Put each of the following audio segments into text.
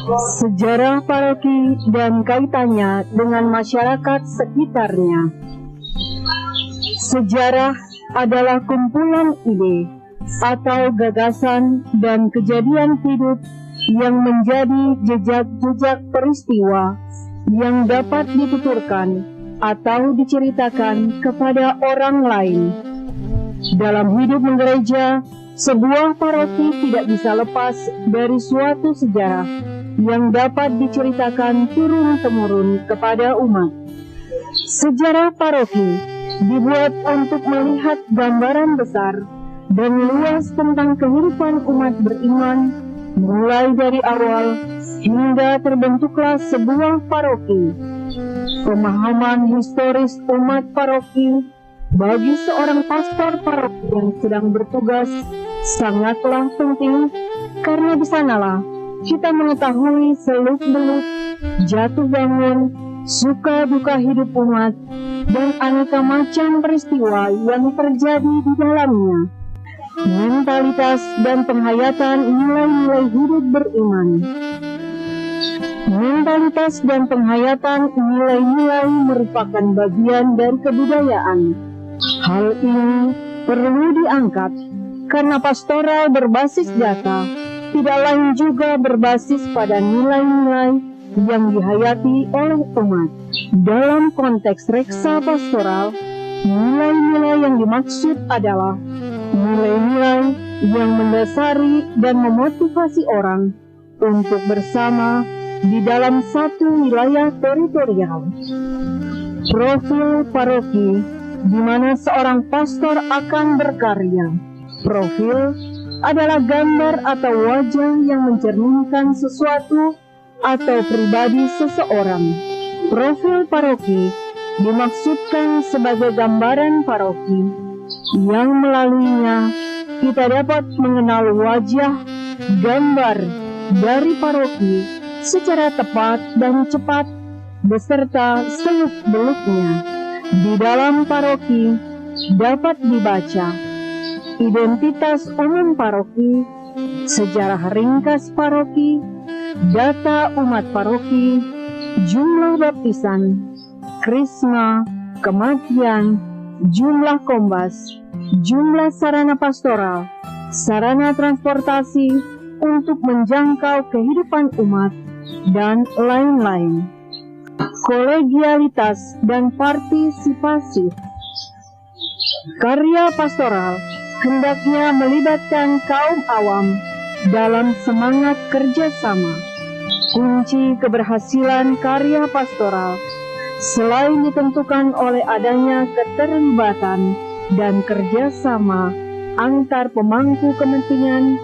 Sejarah paroki dan kaitannya dengan masyarakat sekitarnya. Sejarah adalah kumpulan ide atau gagasan dan kejadian hidup yang menjadi jejak-jejak peristiwa yang dapat dituturkan atau diceritakan kepada orang lain. Dalam hidup menggereja, sebuah paroki tidak bisa lepas dari suatu sejarah yang dapat diceritakan turun-temurun kepada umat. Sejarah paroki dibuat untuk melihat gambaran besar dan luas tentang kehidupan umat beriman, mulai dari awal hingga terbentuklah sebuah paroki. Pemahaman historis umat paroki bagi seorang pastor paroki yang sedang bertugas sangatlah penting, karena di sanalah kita mengetahui seluk-beluk, jatuh bangun, suka duka hidup umat, dan aneka macam peristiwa yang terjadi di dalamnya. Mentalitas dan penghayatan nilai-nilai hidup beriman. Mentalitas dan penghayatan nilai-nilai merupakan bagian dari kebudayaan. Hal ini perlu diangkat karena pastoral berbasis data tidak lain juga berbasis pada nilai-nilai yang dihayati oleh umat. Dalam konteks reksa pastoral, nilai-nilai yang dimaksud adalah nilai-nilai yang mendasari dan memotivasi orang untuk bersama di dalam satu wilayah teritorial. Profil paroki di mana seorang pastor akan berkarya. Profil adalah gambar atau wajah yang mencerminkan sesuatu atau pribadi seseorang. Profil paroki dimaksudkan sebagai gambaran paroki yang melaluinya kita dapat mengenal wajah, gambar dari paroki secara tepat dan cepat beserta seluk-beluknya. Di dalam paroki dapat dibaca identitas umum paroki, sejarah ringkas paroki, data umat paroki, jumlah baptisan, krisma, kematian, jumlah kombas, jumlah sarana pastoral, sarana transportasi untuk menjangkau kehidupan umat, dan lain-lain. Kolegialitas dan partisipasi. Karya pastoral hendaknya melibatkan kaum awam dalam semangat kerjasama. Kunci keberhasilan karya pastoral selain ditentukan oleh adanya keterlibatan dan kerjasama antar pemangku kepentingan,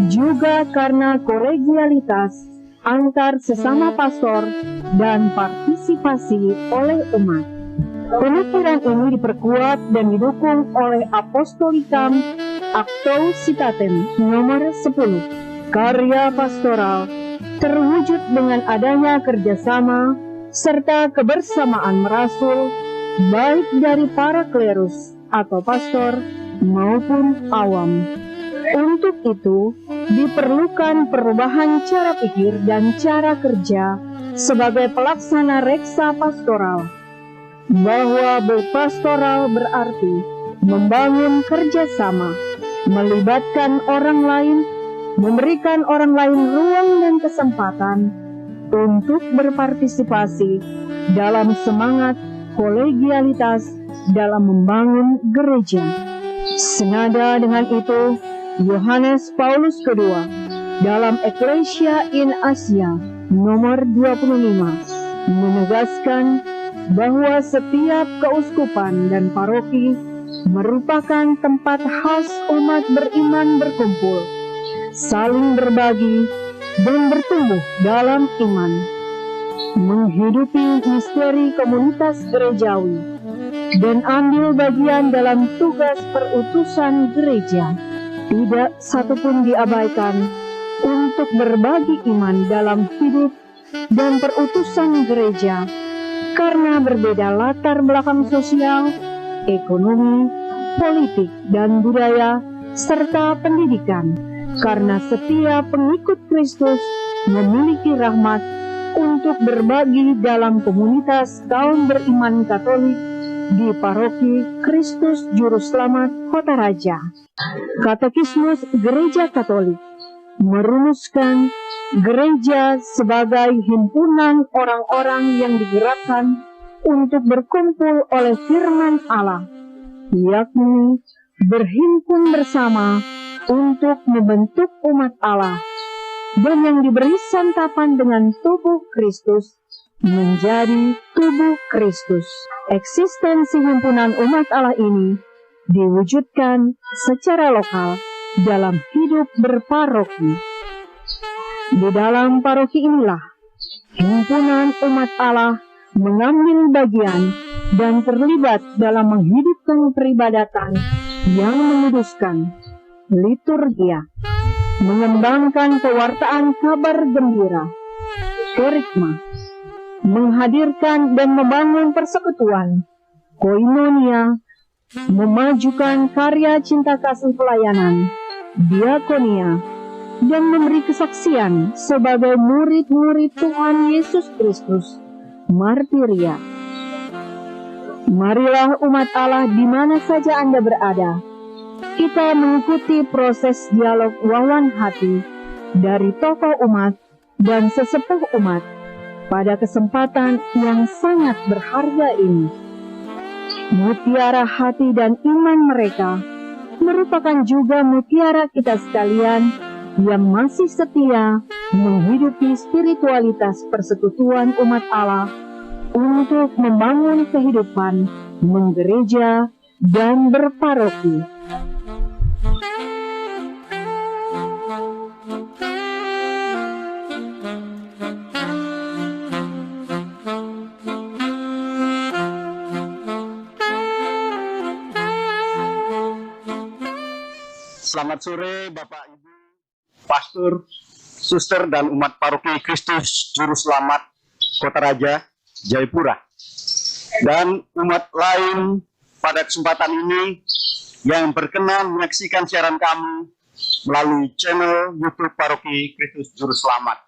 juga karena kolegialitas antar sesama pastor dan partisipasi oleh umat. Pemikiran ini diperkuat dan didukung oleh Apostolicam Actu Citatem nomor 10. Karya pastoral terwujud dengan adanya kerjasama serta kebersamaan merasul baik dari para klerus atau pastor maupun awam. Untuk itu diperlukan perubahan cara pikir dan cara kerja sebagai pelaksana reksa pastoral. Bahwa berpastoral berarti membangun kerjasama, melibatkan orang lain, memberikan orang lain ruang dan kesempatan untuk berpartisipasi dalam semangat kolegialitas dalam membangun gereja. Senada dengan itu, Yohanes Paulus II dalam Ecclesia in Asia nomor 25 menegaskan bahwa setiap keuskupan dan paroki merupakan tempat khas umat beriman berkumpul, saling berbagi, dan bertumbuh dalam iman, menghidupi misteri komunitas gerejawi, dan ambil bagian dalam tugas perutusan gereja. Tidak satupun diabaikan untuk berbagi iman dalam hidup dan perutusan gereja, karena berbeda latar belakang sosial, ekonomi, politik, dan budaya, serta pendidikan. Karena setiap pengikut Kristus memiliki rahmat untuk berbagi dalam komunitas kaum beriman Katolik di Paroki Kristus Juru Selamat Kota Raja. Katekismus Gereja Katolik merumuskan gereja sebagai himpunan orang-orang yang digerakkan untuk berkumpul oleh firman Allah, yakni berhimpun bersama untuk membentuk umat Allah, dan yang diberi santapan dengan tubuh Kristus menjadi tubuh Kristus. Eksistensi himpunan umat Allah ini diwujudkan secara lokal dalam hidup berparoki. Di dalam paroki inilah himpunan umat Allah mengambil bagian dan terlibat dalam menghidupkan peribadatan yang menguduskan, liturgia, mengembangkan pewartaan kabar gembira, kerikma, menghadirkan dan membangun persekutuan, koinonia, memajukan karya cinta kasih pelayanan, diakonia, dan memberi kesaksian sebagai murid-murid Tuhan Yesus Kristus, martiria. Marilah umat Allah di mana saja Anda berada, kita mengikuti proses dialog wawan hati dari tokoh umat dan sesepuh umat pada kesempatan yang sangat berharga ini. Mutiara hati dan iman mereka merupakan juga mutiara kita sekalian yang masih setia menghidupi spiritualitas persekutuan umat Allah untuk membangun kehidupan menggereja dan berparoki. Selamat sore Bapak Ibu, Pastor, Suster, dan umat Paroki Kristus Juru Selamat Kota Raja, Jayapura, dan umat lain pada kesempatan ini yang berkenan menyaksikan siaran kami melalui channel YouTube Paroki Kristus Juru Selamat.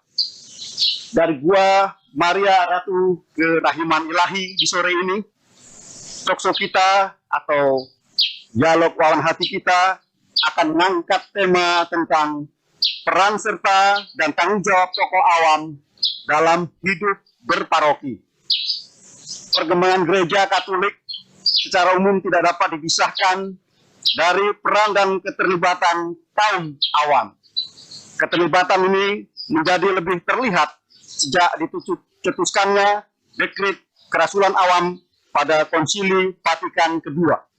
Dari gua Maria Ratu Kerahiman Ilahi di sore ini, talkshow kita atau dialog wawan hati kita akan mengangkat tema tentang peran serta dan tanggung jawab tokoh awam dalam hidup berparoki. Perkembangan gereja Katolik secara umum tidak dapat dipisahkan dari peran dan keterlibatan kaum awam. Keterlibatan ini menjadi lebih terlihat sejak dicetuskannya dekret kerasulan awam pada Konsili Vatikan Kedua.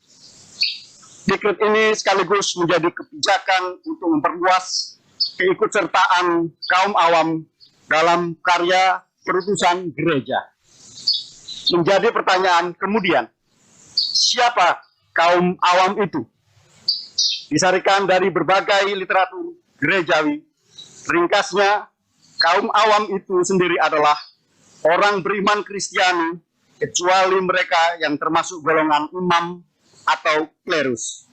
Dekret ini sekaligus menjadi kebijakan untuk memperluas keikutsertaan kaum awam dalam karya perutusan gereja. Menjadi pertanyaan kemudian, siapa kaum awam itu? Disarikan dari berbagai literatur gerejawi, ringkasnya, kaum awam itu sendiri adalah orang beriman Kristiani, kecuali mereka yang termasuk golongan imam atau klerus.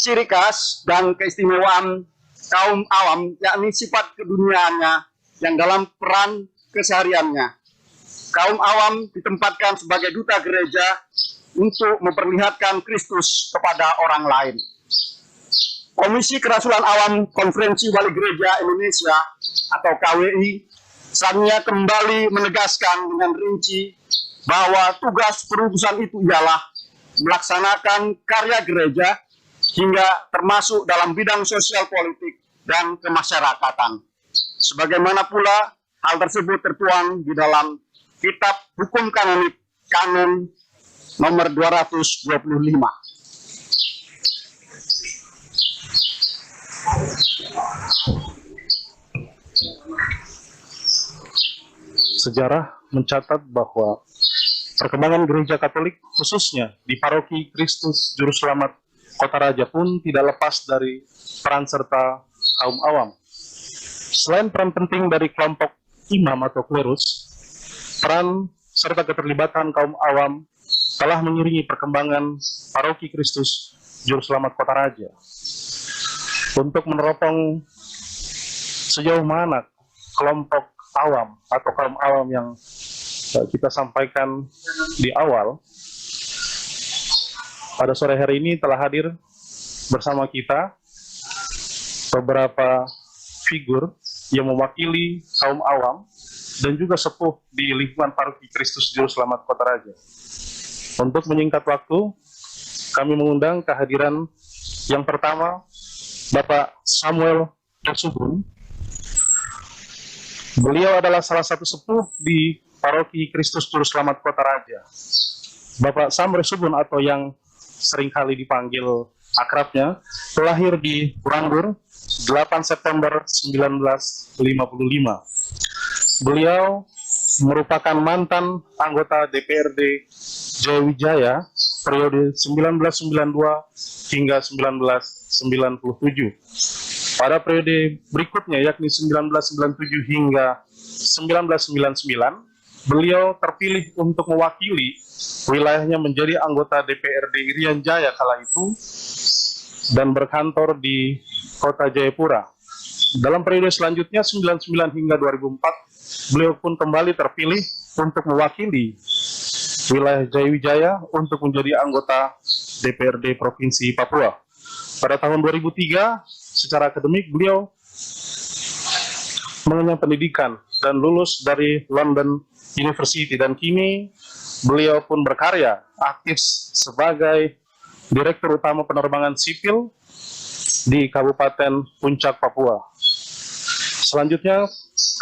Ciri khas dan keistimewaan kaum awam yakni sifat keduniaannya yang dalam peran kesehariannya. Kaum awam ditempatkan sebagai duta gereja untuk memperlihatkan Kristus kepada orang lain. Komisi Kerasulan Awam Konferensi Wali Gereja Indonesia atau KWI selanjutnya kembali menegaskan dengan rinci bahwa tugas perutusan itu ialah melaksanakan karya gereja hingga termasuk dalam bidang sosial politik dan kemasyarakatan. Sebagaimana pula hal tersebut tertuang di dalam Kitab Hukum Kanonik Kanon nomor 225. Sejarah mencatat bahwa perkembangan gereja Katolik, khususnya di Paroki Kristus Juru Selamat Kota Raja pun tidak lepas dari peran serta kaum awam. Selain peran penting dari kelompok imam atau klerus, peran serta keterlibatan kaum awam telah mengiringi perkembangan Paroki Kristus Juru Selamat Kota Raja. Untuk meneropong sejauh mana kelompok awam atau kaum awam yang kita sampaikan di awal, pada sore hari ini telah hadir bersama kita beberapa figur yang mewakili kaum awam dan juga sepuh di lingkungan Paroki Kristus Juru Selamat Kota Raja. Untuk menyingkat waktu, kami mengundang kehadiran yang pertama, Bapak Samuel Resubun. Beliau adalah salah satu sepuh di Paroki Kristus Juru Selamat Kota Raja. Bapak Sam Resubun atau yang seringkali dipanggil akrabnya, lahir di Burangur 8 September 1955. Beliau merupakan mantan anggota DPRD Jayawijaya periode 1992 hingga 1997. Pada periode berikutnya yakni 1997 hingga 1999, beliau terpilih untuk mewakili wilayahnya menjadi anggota DPRD Irian Jaya kala itu dan berkantor di Kota Jayapura. Dalam periode selanjutnya 99 hingga 2004, beliau pun kembali terpilih untuk mewakili wilayah Jayawijaya untuk menjadi anggota DPRD Provinsi Papua. Pada tahun 2003, secara akademik beliau mengenyam pendidikan dan lulus dari London University, dan kini beliau pun berkarya aktif sebagai Direktur Utama Penerbangan Sipil di Kabupaten Puncak, Papua. Selanjutnya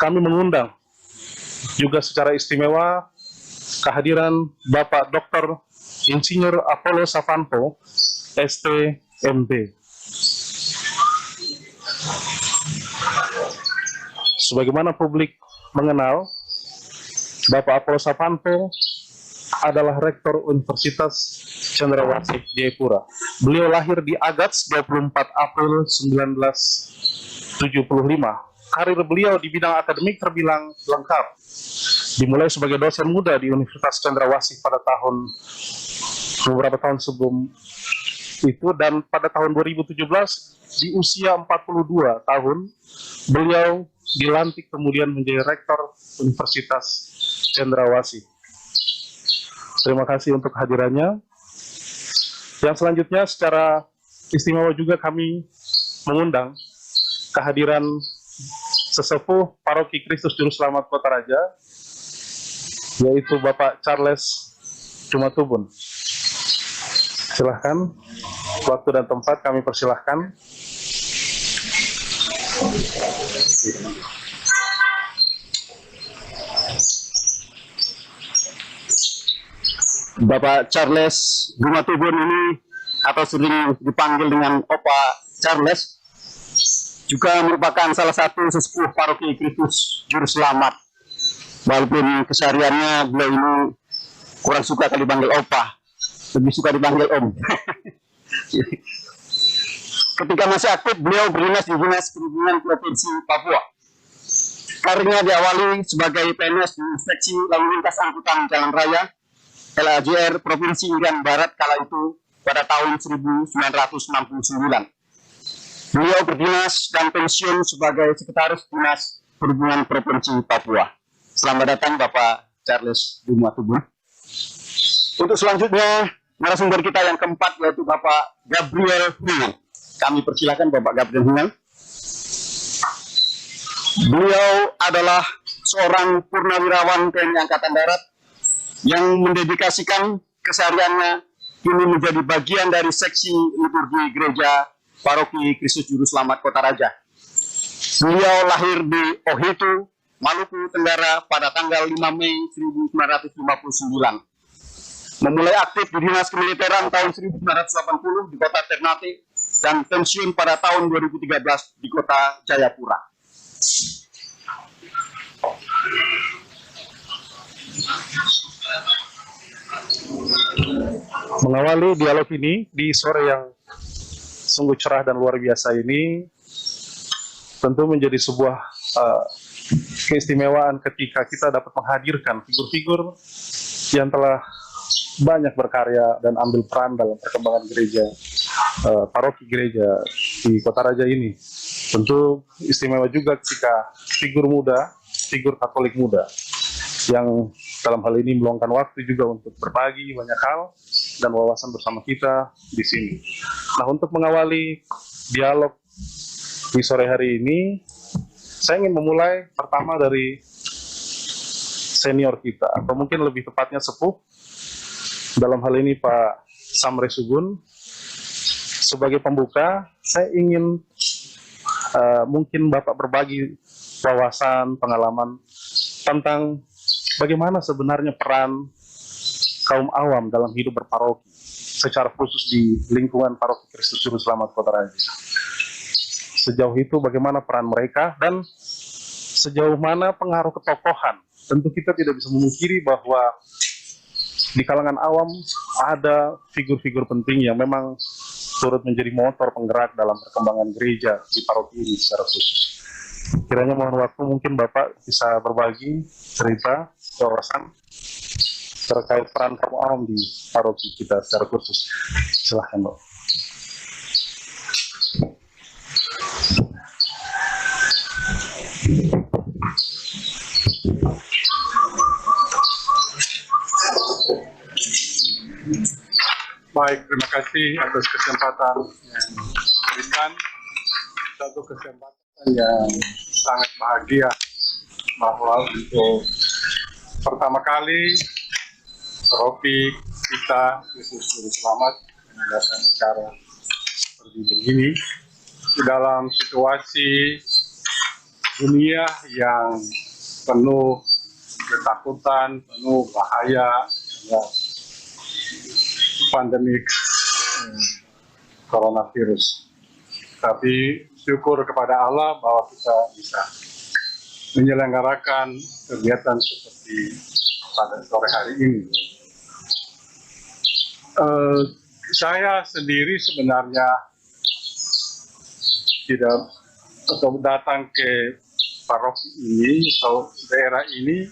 kami mengundang juga secara istimewa kehadiran Bapak Dr. Insinyur Apollo Savanto, ST.MD. Sebagaimana publik mengenal, Bapak Apollo Savanto adalah Rektor Universitas Cendrawasih Jayapura. Beliau lahir di Agats 24 April 1975. Karir beliau di bidang akademik terbilang lengkap. Dimulai sebagai dosen muda di Universitas Cendrawasih pada beberapa tahun sebelum itu, dan pada tahun 2017 di usia 42 tahun beliau dilantik kemudian menjadi Rektor Universitas Cendrawasih. Terima kasih untuk kehadirannya. Yang selanjutnya secara istimewa juga kami mengundang kehadiran sesepuh Paroki Kristus Juru Selamat Kota Raja, yaitu Bapak Charles Jumatubun. Silahkan, waktu dan tempat kami persilahkan. Bapak Charles Jumatubun ini, atau sering dipanggil dengan Opa Charles, juga merupakan salah satu sesepuh Paroki Kristus Juru Selamat. Walaupun kesehariannya beliau ini kurang suka kalau dipanggil Opa, lebih suka dipanggil Om. Ketika masih aktif, beliau berdinas di Dinas Perhubungan Provinsi Papua. Karirnya diawali sebagai PNS di Inspeksi Lalu Lintas Angkutan Jalan Raya LAJR Provinsi Irian Barat kala itu pada tahun 1969. Beliau berdinas dan pensiun sebagai Sekretaris Dinas Perhubungan Provinsi Papua. Selamat datang Bapak Charles Jumatubun. Untuk selanjutnya, narasumber kita yang keempat yaitu Bapak Gabriel Hingal. Kami persilakan Bapak Gabriel Hingal. Beliau adalah seorang purnawirawan TNI Angkatan Darat yang mendedikasikan kesehariannya kini menjadi bagian dari seksi liturgi gereja Paroki Kristus Juru Selamat Kota Raja. Beliau lahir di Ohitu, Maluku Tenggara pada tanggal 5 Mei 1959. Memulai aktif di Dinas Kemiliteran tahun 1980 di Kota Ternate dan pensiun pada tahun 2013 di Kota Jayapura. Mengawali dialog ini di sore yang sungguh cerah dan luar biasa ini, tentu menjadi sebuah keistimewaan ketika kita dapat menghadirkan figur-figur yang telah banyak berkarya dan ambil peran dalam perkembangan gereja, paroki gereja di Kota Raja ini. Tentu istimewa juga ketika figur Katolik muda yang dalam hal ini meluangkan waktu juga untuk berbagi banyak hal dan wawasan bersama kita di sini. Nah, untuk mengawali dialog di sore hari ini, saya ingin memulai pertama dari senior kita, atau mungkin lebih tepatnya sepuh, dalam hal ini Pak Samre Sugun. Sebagai pembuka, saya ingin mungkin Bapak berbagi wawasan, pengalaman tentang bagaimana sebenarnya peran kaum awam dalam hidup berparoki, secara khusus di lingkungan Paroki Kristus Juru Selamat Kotaraja. Sejauh itu bagaimana peran mereka dan sejauh mana pengaruh ketokohan. Tentu kita tidak bisa memungkiri bahwa di kalangan awam ada figur-figur penting yang memang turut menjadi motor penggerak dalam perkembangan gereja di paroki ini secara khusus. Kiranya mohon waktu, mungkin Bapak bisa berbagi cerita, wawasan terkait peran kaum awam di paroki kita secara khusus. Silahkan, Pak. Baik, terima kasih atas kesempatan yang diberikan. Satu kesempatan yang sangat bahagia bahwa untuk pertama kali paroki kita Kristus Juru Selamat mengadakan acara seperti begini di dalam situasi dunia yang penuh ketakutan, penuh bahaya, pandemik coronavirus. Tapi syukur kepada Allah bahwa kita bisa menyelenggarakan kegiatan seperti pada sore hari ini. Saya sendiri sebenarnya tidak atau datang ke paroki ini atau daerah ini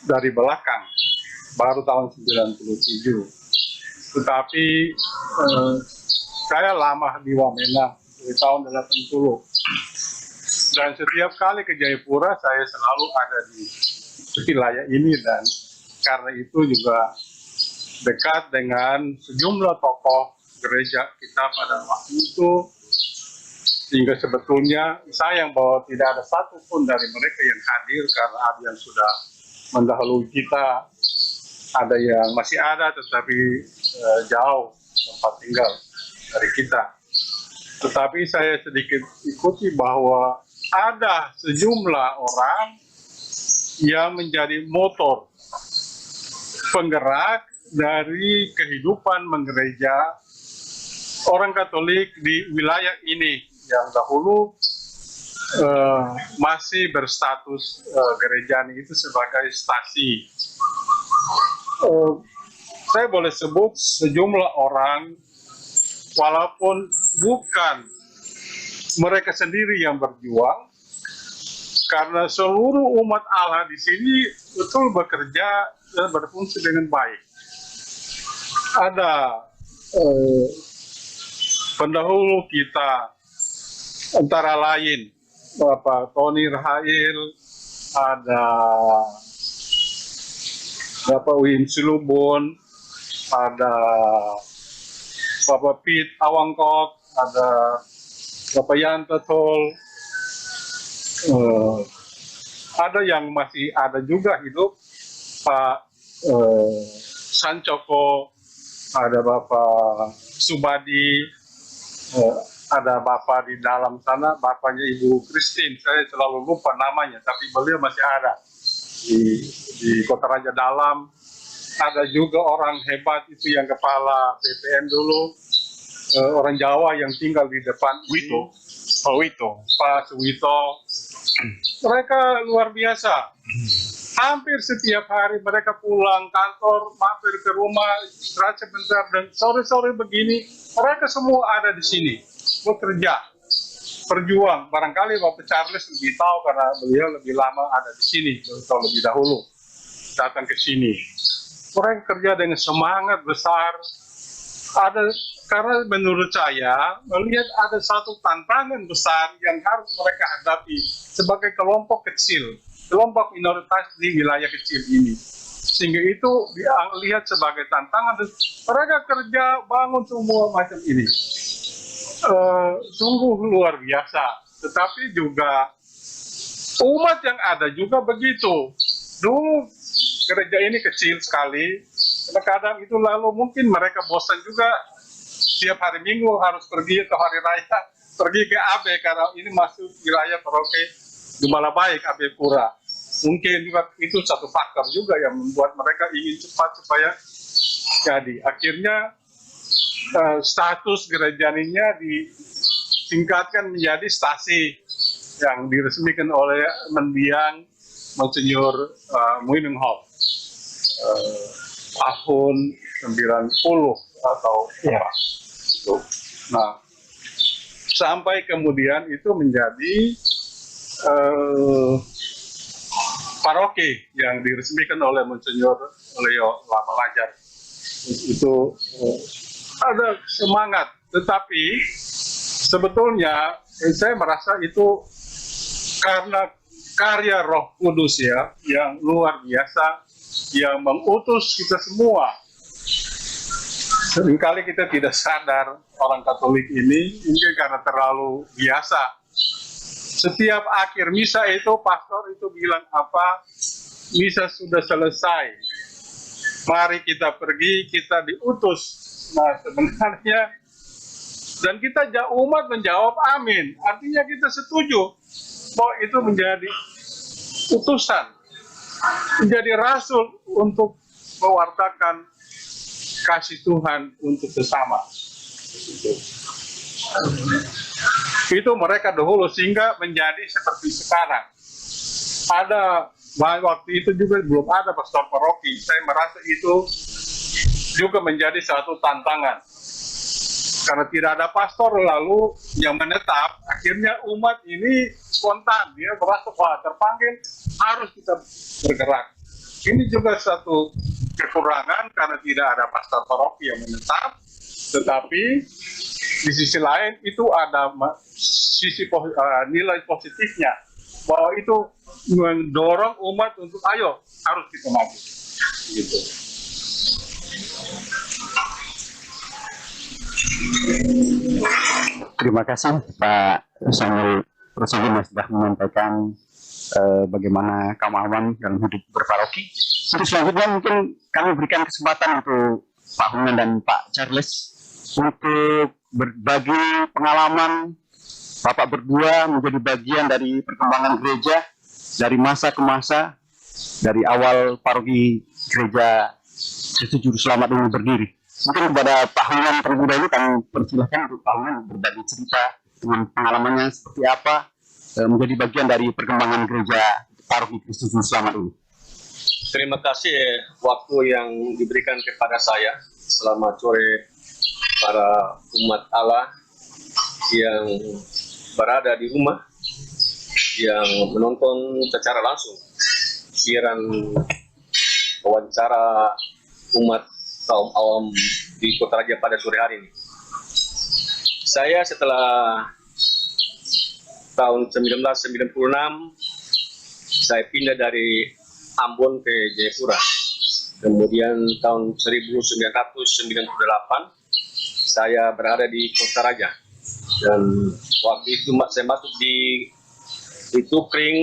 dari belakang, baru tahun 97. Tetapi saya lama di Wamena dari tahun 80. Dan setiap kali ke Jayapura saya selalu ada di wilayah ini, dan karena itu juga dekat dengan sejumlah tokoh gereja kita pada waktu itu, sehingga sebetulnya sayang bahwa tidak ada satupun dari mereka yang hadir karena ada yang sudah mendahului kita, ada yang masih ada tetapi jauh tempat tinggal dari kita. Tetapi saya sedikit ikuti bahwa ada sejumlah orang yang menjadi motor penggerak dari kehidupan menggereja orang Katolik di wilayah ini yang dahulu masih berstatus gereja itu sebagai stasi. Saya boleh sebut sejumlah orang, walaupun bukan mereka sendiri yang berjuang, karena seluruh umat Allah di sini betul bekerja dan berfungsi dengan baik. Ada pendahulu kita, antara lain Bapak Tony Rahail, ada Bapak Win Silubon, ada Bapak Pit Awangkok, ada Bapak Yanta Tol, ada yang masih ada juga hidup, Pak Sancoko, ada Bapak Subadi, ada Bapak di dalam sana, Bapaknya Ibu Christine, saya selalu lupa namanya, tapi beliau masih ada di Kotaraja Dalam. Ada juga orang hebat itu yang kepala BPN dulu, orang Jawa yang tinggal di depan Wito, Pak Wito, Pak Suwito. Mereka luar biasa. Hampir setiap hari mereka pulang kantor, mampir ke rumah, istirahat sebentar, dan sore-sore begini, mereka semua ada di sini, bekerja, berjuang. Barangkali Bapak Charles lebih tahu karena beliau lebih lama ada di sini, atau lebih dahulu datang ke sini. Mereka kerja dengan semangat besar. Ada Karena menurut saya, melihat ada satu tantangan besar yang harus mereka hadapi sebagai kelompok kecil, kelompok minoritas di wilayah kecil ini. Sehingga itu dilihat sebagai tantangan, dan mereka kerja bangun semua macam ini. Sungguh luar biasa. Tetapi juga umat yang ada juga begitu. Dulu gereja ini kecil sekali, kadang-kadang itu lalu mungkin mereka bosan juga tiap hari Minggu harus pergi atau hari raya pergi ke AB karena ini masuk wilayah paroki Gembala Baik AB Pura. Mungkin juga itu satu faktor juga yang membuat mereka ingin cepat supaya jadi. Akhirnya status gerejanya ditingkatkan menjadi stasi yang diresmikan oleh mendiang Monsinyur Muinenhof tahun 90 atau apa. Nah, sampai kemudian itu menjadi paroki yang diresmikan oleh Monsinyur Leo Lamalajar. Itu ada semangat, tetapi sebetulnya saya merasa itu karena karya Roh Kudus ya, yang luar biasa, yang mengutus kita semua. Seringkali kita tidak sadar orang Katolik ini mungkin karena terlalu biasa. Setiap akhir misa itu pastor itu bilang apa? Misa sudah selesai. Mari kita pergi, kita diutus. Nah sebenarnya dan kita umat menjawab amin. Artinya kita setuju bahwa itu menjadi utusan, menjadi rasul untuk mewartakan kasih Tuhan untuk sesama. Itu mereka dahulu sehingga menjadi seperti sekarang. Ada waktu itu juga belum ada pastor paroki. Saya merasa itu juga menjadi satu tantangan. Karena tidak ada pastor lalu yang menetap, akhirnya umat ini spontan, dia merasa wah terpanggil harus kita bergerak. Ini juga satu kekurangan karena tidak ada pastor paroki yang menetap, tetapi di sisi lain itu ada sisi nilai positifnya bahwa itu mendorong umat untuk ayo harus kita maju gitu. Terima kasih Pak Samuel Rosaline sudah menyampaikan bagaimana kemauan dalam hidup berparoki. Untuk selanjutnya mungkin kami berikan kesempatan untuk Pak Hunan dan Pak Charles untuk berbagi pengalaman Bapak berdua menjadi bagian dari perkembangan gereja dari masa ke masa, dari awal paroki gereja Kristus Juru Selamat ini berdiri. Mungkin kepada Pak Hunan terlebih dahulu kami persilahkan untuk Pak Hunan berbagi cerita dengan pengalamannya seperti apa menjadi bagian dari perkembangan gereja paroki Kristus Juru Selamat ini. Terima kasih waktu yang diberikan kepada saya. Selamat sore para umat Allah yang berada di rumah, yang menonton secara langsung siaran wawancara umat kaum awam di Kota Raja pada sore hari ini. Saya setelah tahun 1996 saya pindah dari Ambon ke Jayapura. Kemudian tahun 1998 saya berada di Kota Raja. Dan waktu itu saya masuk di Kring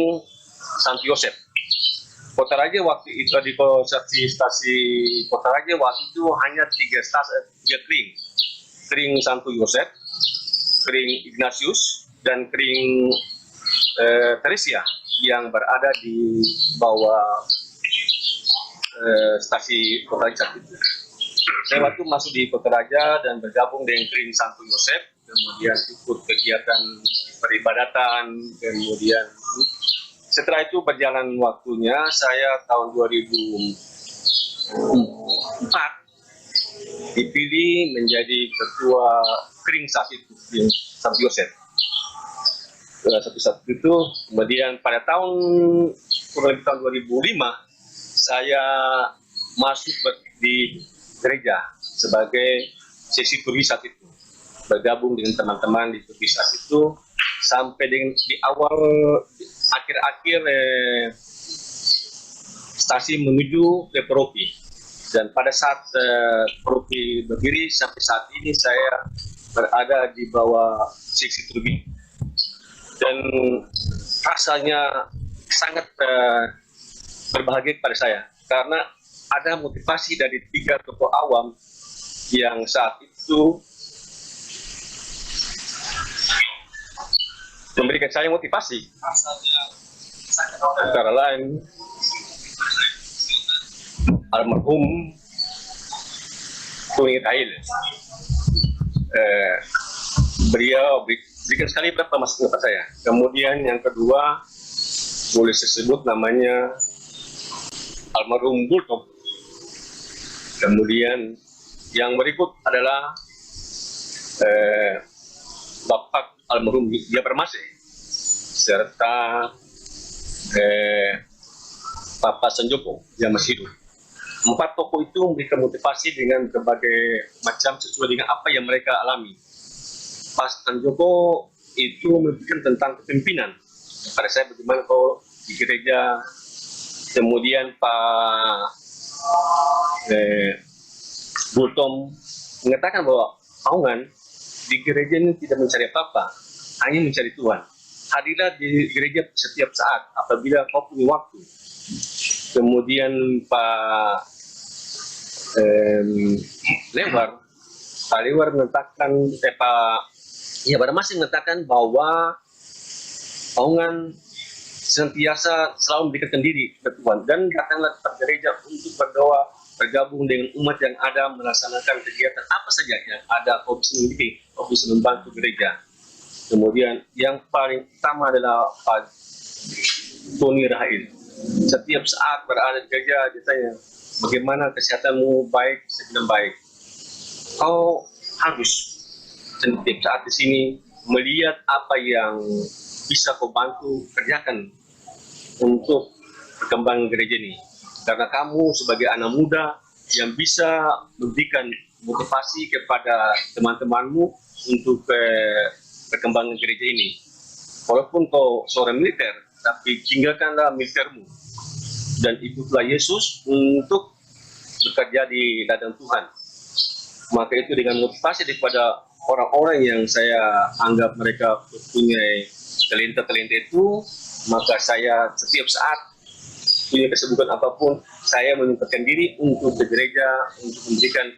Santo Yosef. Kota Raja waktu itu di stasi Kota Raja waktu itu hanya tiga kring. Kring Santo Yosef, Kring Ignatius, dan Kring Teresia yang berada di bawah stasi Kota Raja itu. Saya waktu masuk di Kota Raja dan bergabung dengan Kring Santo Yosef, kemudian ikut kegiatan peribadatan, kemudian setelah itu berjalan waktunya, saya tahun 2004 dipilih menjadi ketua Kring saat itu, Kring Santo Yosef. Satu-satu itu, kemudian pada tahun 2005 saya masuk di gereja sebagai sesi Turki saat itu, bergabung dengan teman-teman di Turki saat itu sampai dengan di awal akhir-akhir stasi menuju ke Paroki. Dan pada saat Paroki berdiri sampai saat ini saya berada di bawah seksi Turki. Dan rasanya sangat berbahagia pada saya karena ada motivasi dari 3 tokoh awam yang saat itu memberikan saya motivasi. Antara lain almarhum Tony Rail, beliau berikan sekali beberapa masukan kepada saya. Kemudian yang kedua boleh saya sebut namanya almarhum Bultom. Kemudian yang berikut adalah Bapak almarhum Dia Permase serta Bapak Sanjoko yang masih hidup. 4 tokoh itu memberikan motivasi dengan berbagai macam sesuai dengan apa yang mereka alami. Pak Sanjoko itu memberikan tentang kepemimpinan pada saya, bagaimana kalau di gereja. Kemudian Pak Bultom mengatakan bahwa Aungan di gereja ini tidak mencari apa-apa, hanya mencari Tuhan. Hadirlah di gereja setiap saat apabila kau punya waktu. Kemudian Pak Lewar mengatakan, pada masih mengatakan bahwa Aungan senantiasa selalu mendekatkan diri ke Tuhan dan datanglah ke gereja untuk berdoa, bergabung dengan umat yang ada, melaksanakan kegiatan apa saja yang ada kau bisa memiliki, kau bisa membantu gereja. Kemudian yang paling utama adalah Pak Tony Rahil. Setiap saat berada di gereja ditanya, bagaimana kesehatanmu? Baik, saya bilang baik. Kau harus setiap saat di sini melihat apa yang bisa kau bantu kerjakan untuk perkembangan gereja ini. Karena kamu sebagai anak muda yang bisa memberikan motivasi kepada teman-temanmu untuk perkembangan gereja ini. Walaupun kau seorang militer, tapi tinggalkanlah militermu dan ikutlah Yesus untuk bekerja di ladang Tuhan. Maka itu dengan motivasi daripada orang-orang yang saya anggap mereka mempunyai talenta-talenta itu, maka saya setiap saat punya kesibukan apapun, saya menyempatkan diri untuk ke gereja, untuk memberikan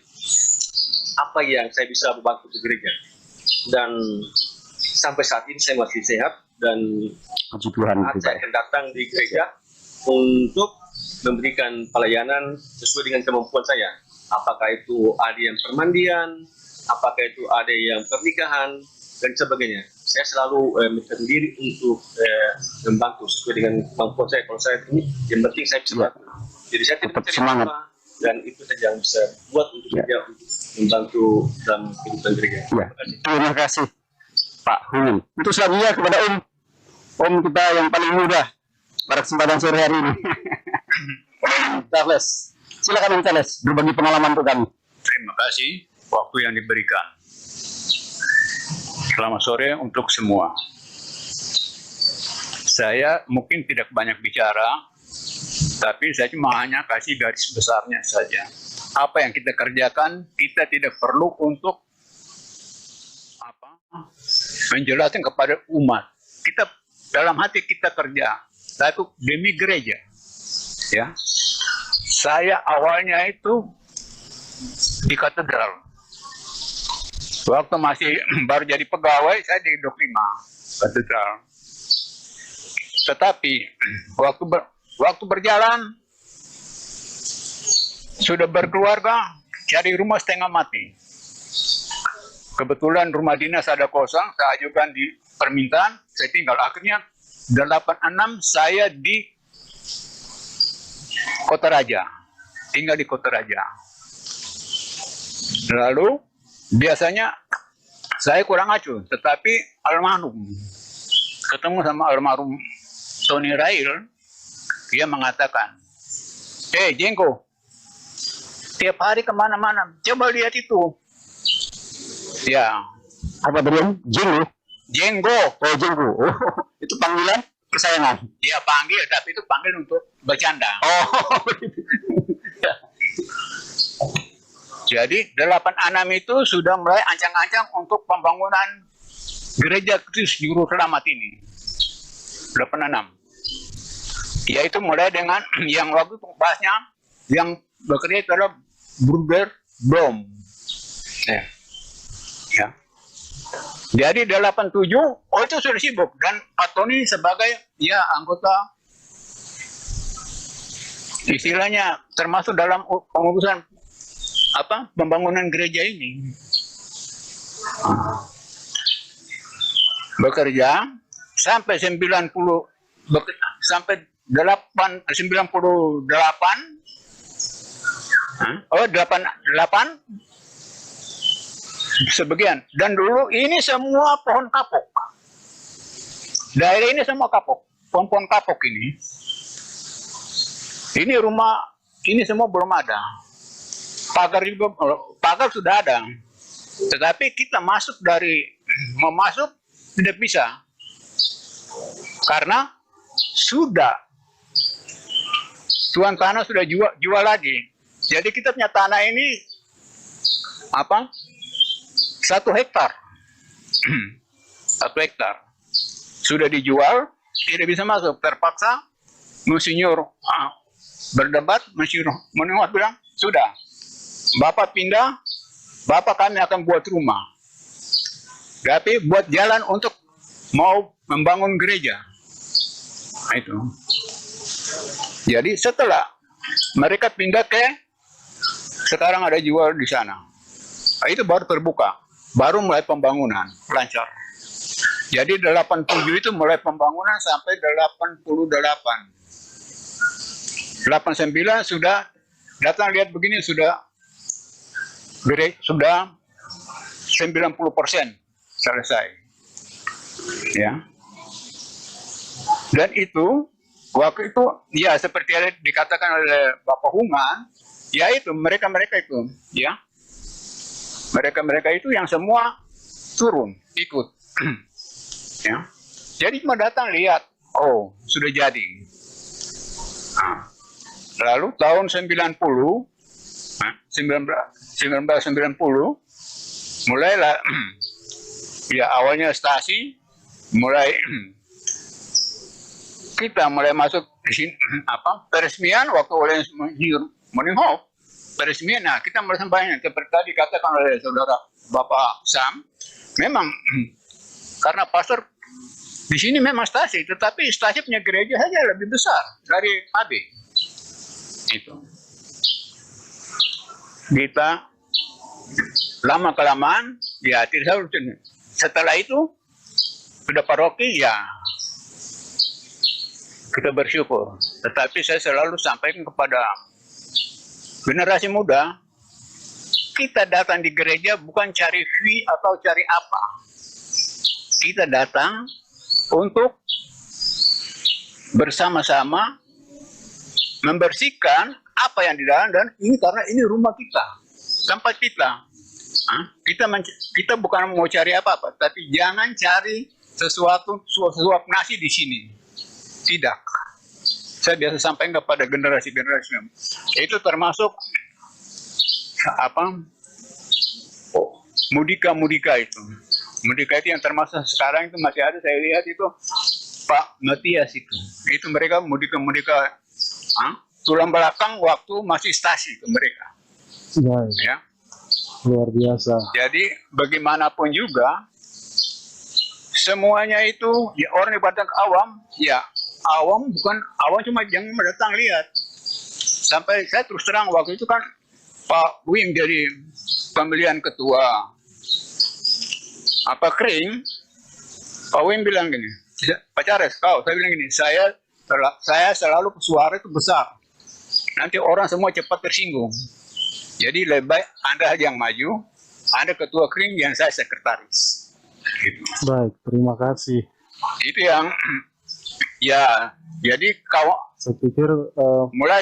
apa yang saya bisa membantu ke gereja. Dan sampai saat ini saya masih sehat dan saya akan datang di gereja untuk memberikan pelayanan sesuai dengan kemampuan saya. Apakah itu ada yang permandian, apakah itu ada yang pernikahan, dan sebagainya. Saya selalu minta diri untuk membantu sesuai dengan kemampuan saya. Kalau saya ini, yang penting saya bisa bantu. Jadi saya tidak mencari apa, dan itu saja yang bisa buat untuk gereja, untuk membantu dalam kehidupan gereja. Terima kasih Pak Hun. Untuk selanjutnya kepada Om kita yang paling muda pada kesempatan sore hari ini. Charles, silakan Om Charles berbagi pengalaman untuk kami. Terima kasih waktu yang diberikan. Selamat sore untuk semua. Saya mungkin tidak banyak bicara, tapi saya cuma hanya kasih garis besarnya saja. Apa yang kita kerjakan, kita tidak perlu untuk menjelaskan kepada umat. Kita dalam hati kita kerja, tapi demi gereja. Ya, saya awalnya itu di katedral. Waktu masih baru jadi pegawai, saya di Dok 5 katedral. Tetapi waktu berjalan, sudah berkeluarga, cari rumah setengah mati. Kebetulan rumah dinas ada kosong, saya ajukan di permintaan, saya tinggal. Akhirnya 86 saya di Kota Raja, tinggal di Kota Raja. Lalu biasanya saya kurang acuh, tetapi almarhum ketemu sama almarhum Tony Rail, dia mengatakan, Jengko, tiap hari kemana-mana, coba lihat itu, Ya, Apa tadi Om? Jenggo? jenggo. Oh, jenggo. Oh, itu panggilan kesayangan. Dia panggil, tapi itu panggil untuk bercanda. Oh, Jadi 86 itu sudah mulai ancang-ancang untuk pembangunan gereja Kristus Juru Selamat ini. 86. Yaitu mulai dengan yang waktu itu bahasnya yang bekerja itu adalah Bruder Blom. Ya. Ya. Jadi 87, oh itu sudah sibuk, dan Pak Tony sebagai ya anggota istilahnya termasuk dalam pengurusan apa pembangunan gereja ini. Bekerja sampai 90 sampai 98 sebagian, dan dulu ini semua pohon kapok. Daerah ini semua kapok, pohon-pohon kapok ini. Ini rumah ini semua belum ada. Pagar juga, pagar sudah ada. Tetapi kita mau masuk tidak bisa. Karena sudah tuan tanah sudah jual lagi. Jadi kita punya tanah ini apa? 1 hektar. 1 hektar. Sudah dijual, tidak bisa masuk, terpaksa Monsinyur berdebat, Monsinyur menengok bilang, sudah, Bapak pindah, Bapak kami akan buat rumah. Tapi buat jalan untuk mau membangun gereja. Nah, itu. Jadi setelah mereka pindah sekarang ada jual di sana. Nah, itu baru terbuka. Baru mulai pembangunan, lancar. Jadi 87 itu mulai pembangunan sampai 88. 89 sudah datang lihat begini sudah 90% selesai. Ya. Dan itu waktu itu ya seperti yang dikatakan oleh Bapak Human, yaitu mereka-mereka itu, ya. Mereka-mereka itu yang semua turun ikut. Ya. Jadi cuma datang lihat, oh, sudah jadi. Nah, lalu tahun 1990 mulailah ya awalnya stasi mulai kita mulai masuk di sini apa peresmian waktu oleh Meninghoff peresmian. Nah, kita mulai sembahyang seperti tadi dikatakan oleh saudara Bapak Sam, memang karena pastor di sini memang stasi, tetapi stasi punya gereja saja lebih besar dari AB. Itu. Kita lama kelamaan ya tidak selalu. Setelah itu sudah paroki ya kita bersyukur. Tetapi saya selalu sampaikan kepada generasi muda, kita datang di gereja bukan cari fee atau cari apa. Kita datang untuk bersama-sama membersihkan apa yang di dalam, dan ini karena ini rumah kita, tempat kita. Kita bukan mau cari apa-apa, tapi jangan cari sesuatu suap nasi di sini. Tidak. Saya biasa sampaikan kepada generasi-generasi itu termasuk apa? Mudika itu. Mudika itu yang termasuk sekarang itu masih ada, saya lihat itu Pak Matias itu. Itu mereka mudika tulang belakang waktu masih stasi ke mereka. Ya. Luar biasa. Jadi bagaimanapun juga semuanya itu ya orang ibadah awam, ya awam bukan awam cuma yang datang lihat. Sampai saya terus terang waktu itu kan Pak Wim jadi pemilihan ketua kering, Pak Wim bilang gini, Pak Charles, saya bilang gini, saya selalu suara itu besar, nanti orang semua cepat tersinggung. Jadi lebih baik Anda yang maju, Anda ketua kering, yang saya sekretaris. Gitu. Baik, terima kasih. Itu yang ya, jadi kalau Saya pikir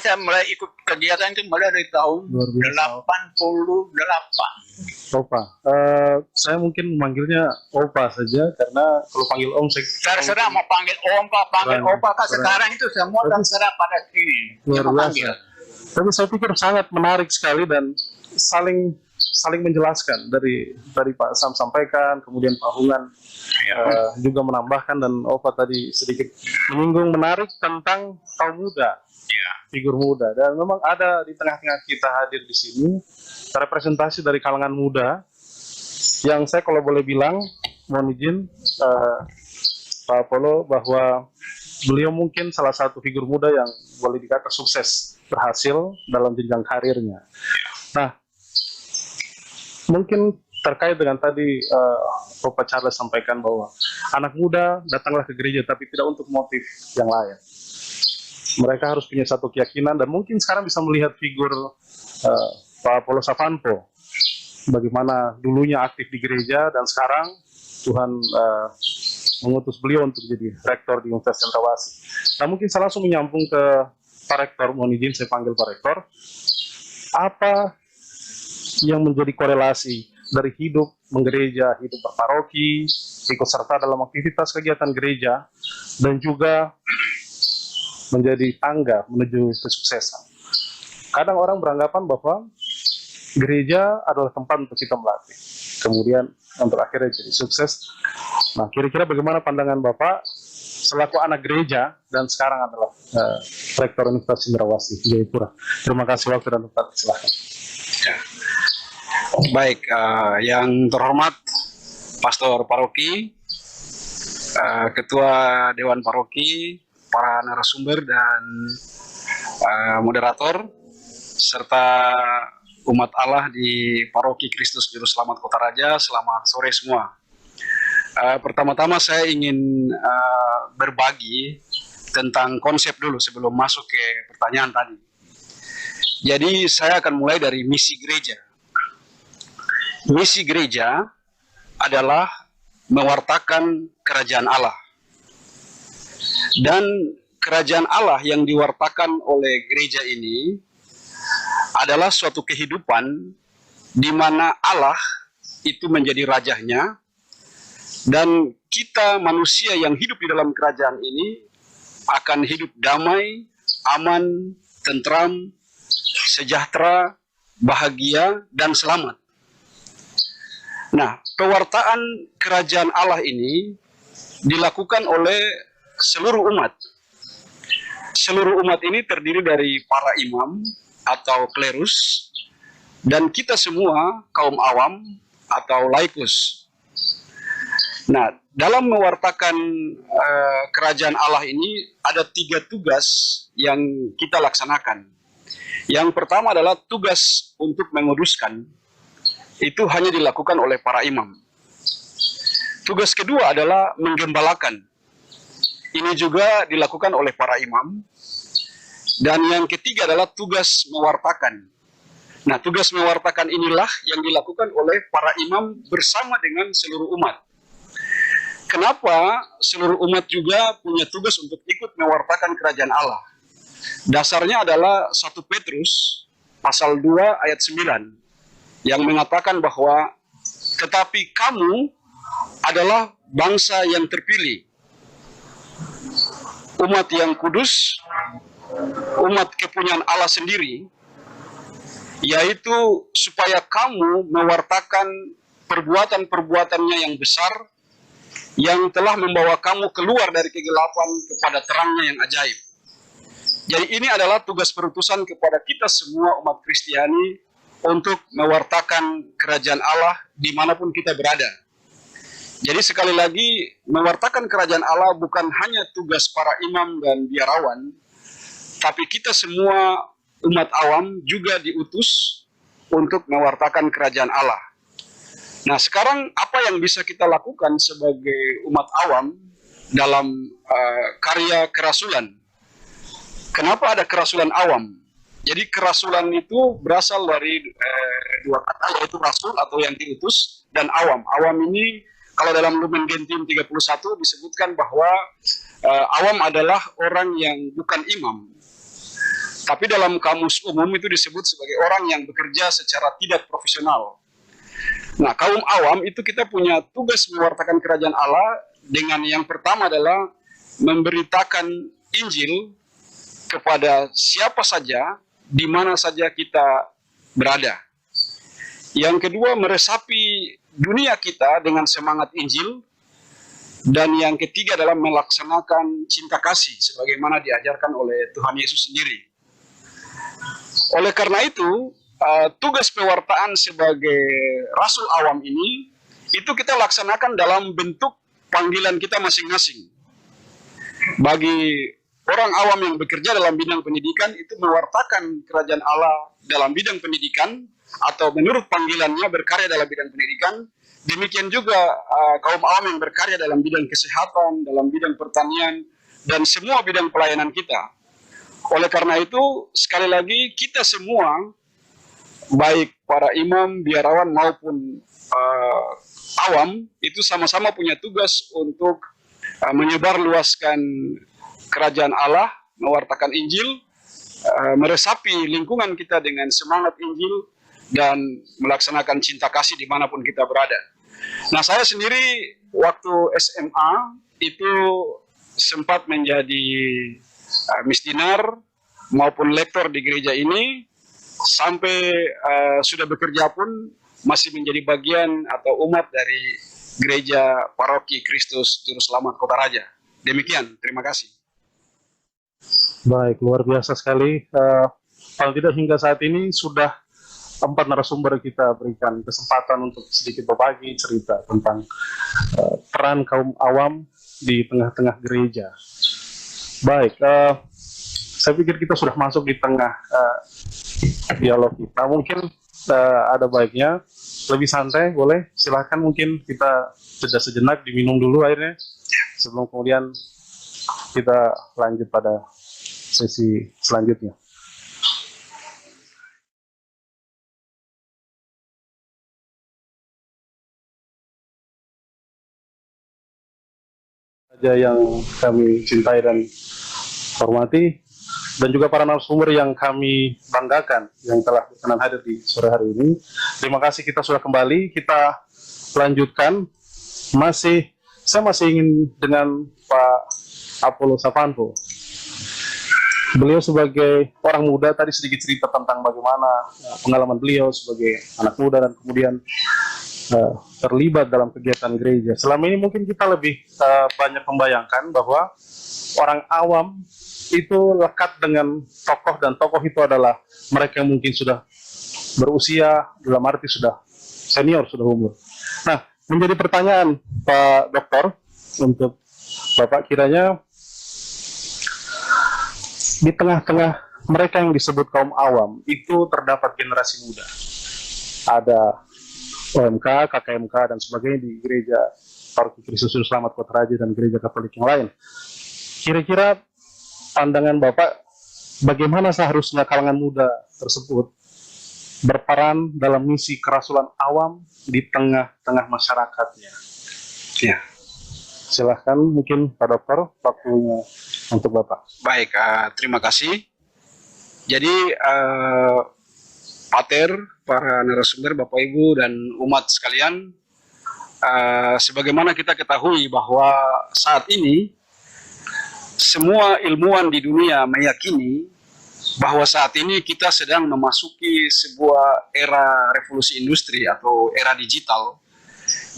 saya mulai ikut kegiatan itu mulai dari tahun 88. Opa. Saya mungkin memanggilnya Opa saja karena kalau panggil Om saya Terserah mau panggil Om Pak, panggil Keren, Opa Kak, keren. sekarang itu semua terserah pada ini. luar Yang memanggil. biasa. Tapi saya pikir sangat menarik sekali dan saling menjelaskan dari Pak Sam sampaikan, kemudian Pak Hungan juga menambahkan, dan Opa tadi sedikit menyinggung menarik tentang kaum muda, figur muda, dan memang ada di tengah-tengah kita hadir di sini representasi dari kalangan muda yang saya kalau boleh bilang, mohon izin Pak Apollo, bahwa beliau mungkin salah satu figur muda yang boleh dikata sukses, berhasil dalam jenjang karirnya. Nah, mungkin terkait dengan tadi Bapak Charles sampaikan bahwa anak muda datanglah ke gereja tapi tidak untuk motif yang lain. Mereka harus punya satu keyakinan, dan mungkin sekarang bisa melihat figur Pak Apollo Savanpo, bagaimana dulunya aktif di gereja dan sekarang Tuhan mengutus beliau untuk jadi rektor di Universitas Cendrawasih. Nah, mungkin saya langsung menyambung ke Pak Rektor, mohon izin saya panggil Pak Rektor. Apa yang menjadi korelasi dari hidup menggereja, hidup berparoki, ikut serta dalam aktivitas kegiatan gereja, dan juga menjadi tangga menuju kesuksesan? Kadang orang beranggapan bahwa gereja adalah tempat untuk kita melatih, kemudian untuk akhirnya jadi sukses. Nah, kira-kira bagaimana pandangan Bapak selaku anak gereja dan sekarang adalah Rektor Universitas Cendrawasih Jayapura? Terima kasih waktu dan tempat, silakan. Baik, yang terhormat Pastor Paroki, Ketua Dewan Paroki, para narasumber dan moderator, serta umat Allah di Paroki Kristus Juru Selamat Kota Raja, selamat sore semua. Pertama-tama saya ingin berbagi tentang konsep dulu sebelum masuk ke pertanyaan tadi. Jadi saya akan mulai dari misi gereja. Misi gereja adalah mewartakan kerajaan Allah. Dan kerajaan Allah yang diwartakan oleh gereja ini adalah suatu kehidupan di mana Allah itu menjadi rajanya, dan kita manusia yang hidup di dalam kerajaan ini akan hidup damai, aman, tentram, sejahtera, bahagia, dan selamat. Nah, pewartaan kerajaan Allah ini dilakukan oleh seluruh umat. Seluruh umat ini terdiri dari para imam atau klerus, dan kita semua kaum awam atau laikus. Nah, dalam mewartakan kerajaan Allah ini ada 3 tugas yang kita laksanakan. Yang pertama adalah tugas untuk menguduskan. Itu hanya dilakukan oleh para imam. Tugas kedua adalah menggembalakan. Ini juga dilakukan oleh para imam. Dan yang ketiga adalah tugas mewartakan. Nah, tugas mewartakan inilah yang dilakukan oleh para imam bersama dengan seluruh umat. Kenapa seluruh umat juga punya tugas untuk ikut mewartakan kerajaan Allah? Dasarnya adalah 1 Petrus pasal 2 ayat 9 yang mengatakan bahwa tetapi kamu adalah bangsa yang terpilih, umat yang kudus, umat kepunyaan Allah sendiri, yaitu supaya kamu mewartakan perbuatan-perbuatannya yang besar, yang telah membawa kamu keluar dari kegelapan kepada terangnya yang ajaib. Jadi ini adalah tugas perutusan kepada kita semua umat Kristiani untuk mewartakan kerajaan Allah dimanapun kita berada. Jadi sekali lagi, mewartakan kerajaan Allah bukan hanya tugas para imam dan biarawan, tapi kita semua umat awam juga diutus untuk mewartakan kerajaan Allah. Nah, sekarang apa yang bisa kita lakukan sebagai umat awam dalam karya kerasulan? Kenapa ada kerasulan awam? Jadi kerasulan itu berasal dari 2 kata, yaitu rasul atau yang diutus, dan awam. Awam ini kalau dalam Lumen Gentium 31 disebutkan bahwa awam adalah orang yang bukan imam. Tapi dalam kamus umum itu disebut sebagai orang yang bekerja secara tidak profesional. Nah, kaum awam itu kita punya tugas mewartakan kerajaan Allah dengan yang pertama adalah memberitakan Injil kepada siapa saja, di mana saja kita berada. Yang kedua, meresapi dunia kita dengan semangat Injil. Dan yang ketiga adalah melaksanakan cinta kasih sebagaimana diajarkan oleh Tuhan Yesus sendiri. Oleh karena itu, tugas pewartaan sebagai rasul awam ini, itu kita laksanakan dalam bentuk panggilan kita masing-masing. Bagi orang awam yang bekerja dalam bidang pendidikan, itu mewartakan kerajaan Allah dalam bidang pendidikan, atau menurut panggilannya berkarya dalam bidang pendidikan. Demikian juga kaum awam yang berkarya dalam bidang kesehatan, dalam bidang pertanian, dan semua bidang pelayanan kita. Oleh karena itu, sekali lagi kita semua, baik para imam, biarawan maupun awam, itu sama-sama punya tugas untuk menyebarluaskan kerajaan Allah, mewartakan Injil, meresapi lingkungan kita dengan semangat Injil, dan melaksanakan cinta kasih dimanapun kita berada. Nah, saya sendiri waktu SMA itu sempat menjadi misdinar maupun lektor di gereja ini, sampai sudah bekerja pun masih menjadi bagian atau umat dari gereja paroki Kristus Juru Selamat Kota Raja. Demikian, terima kasih. Baik, luar biasa sekali. Paling tidak hingga saat ini sudah 4 narasumber kita berikan kesempatan untuk sedikit berbagi cerita tentang peran kaum awam di tengah-tengah gereja. Baik, saya pikir kita sudah masuk di tengah dialog kita. Mungkin ada baiknya lebih santai, boleh? Silahkan, mungkin kita jeda sejenak, diminum dulu airnya, sebelum kemudian kita lanjut pada sesi selanjutnya. Yang kami cintai dan hormati, dan juga para narasumber yang kami banggakan yang telah berkenan hadir di sore hari ini. Terima kasih, kita sudah kembali. Kita lanjutkan. Saya masih ingin dengan Pak Apollo Savanto. Beliau sebagai orang muda tadi sedikit cerita tentang bagaimana pengalaman beliau sebagai anak muda dan kemudian terlibat dalam kegiatan gereja. Selama ini mungkin kita lebih banyak membayangkan bahwa orang awam itu lekat dengan tokoh, dan tokoh itu adalah mereka yang mungkin sudah berusia, dalam arti sudah senior, sudah umur. Nah, menjadi pertanyaan Pak Dokter untuk Bapak, kiranya di tengah-tengah mereka yang disebut kaum awam itu terdapat generasi muda. Ada OMK, KKMK, dan sebagainya di gereja Paroki Kristus Juru Selamat Kota Raja dan gereja Katolik yang lain. Kira-kira pandangan Bapak, bagaimana seharusnya kalangan muda tersebut berperan dalam misi kerasulan awam di tengah-tengah masyarakatnya? Ya, silahkan mungkin Pak Dokter, waktunya untuk Bapak. Baik, terima kasih. Jadi, Pater, para narasumber, Bapak Ibu dan umat sekalian, sebagaimana kita ketahui bahwa saat ini semua ilmuwan di dunia meyakini bahwa saat ini kita sedang memasuki sebuah era revolusi industri atau era digital,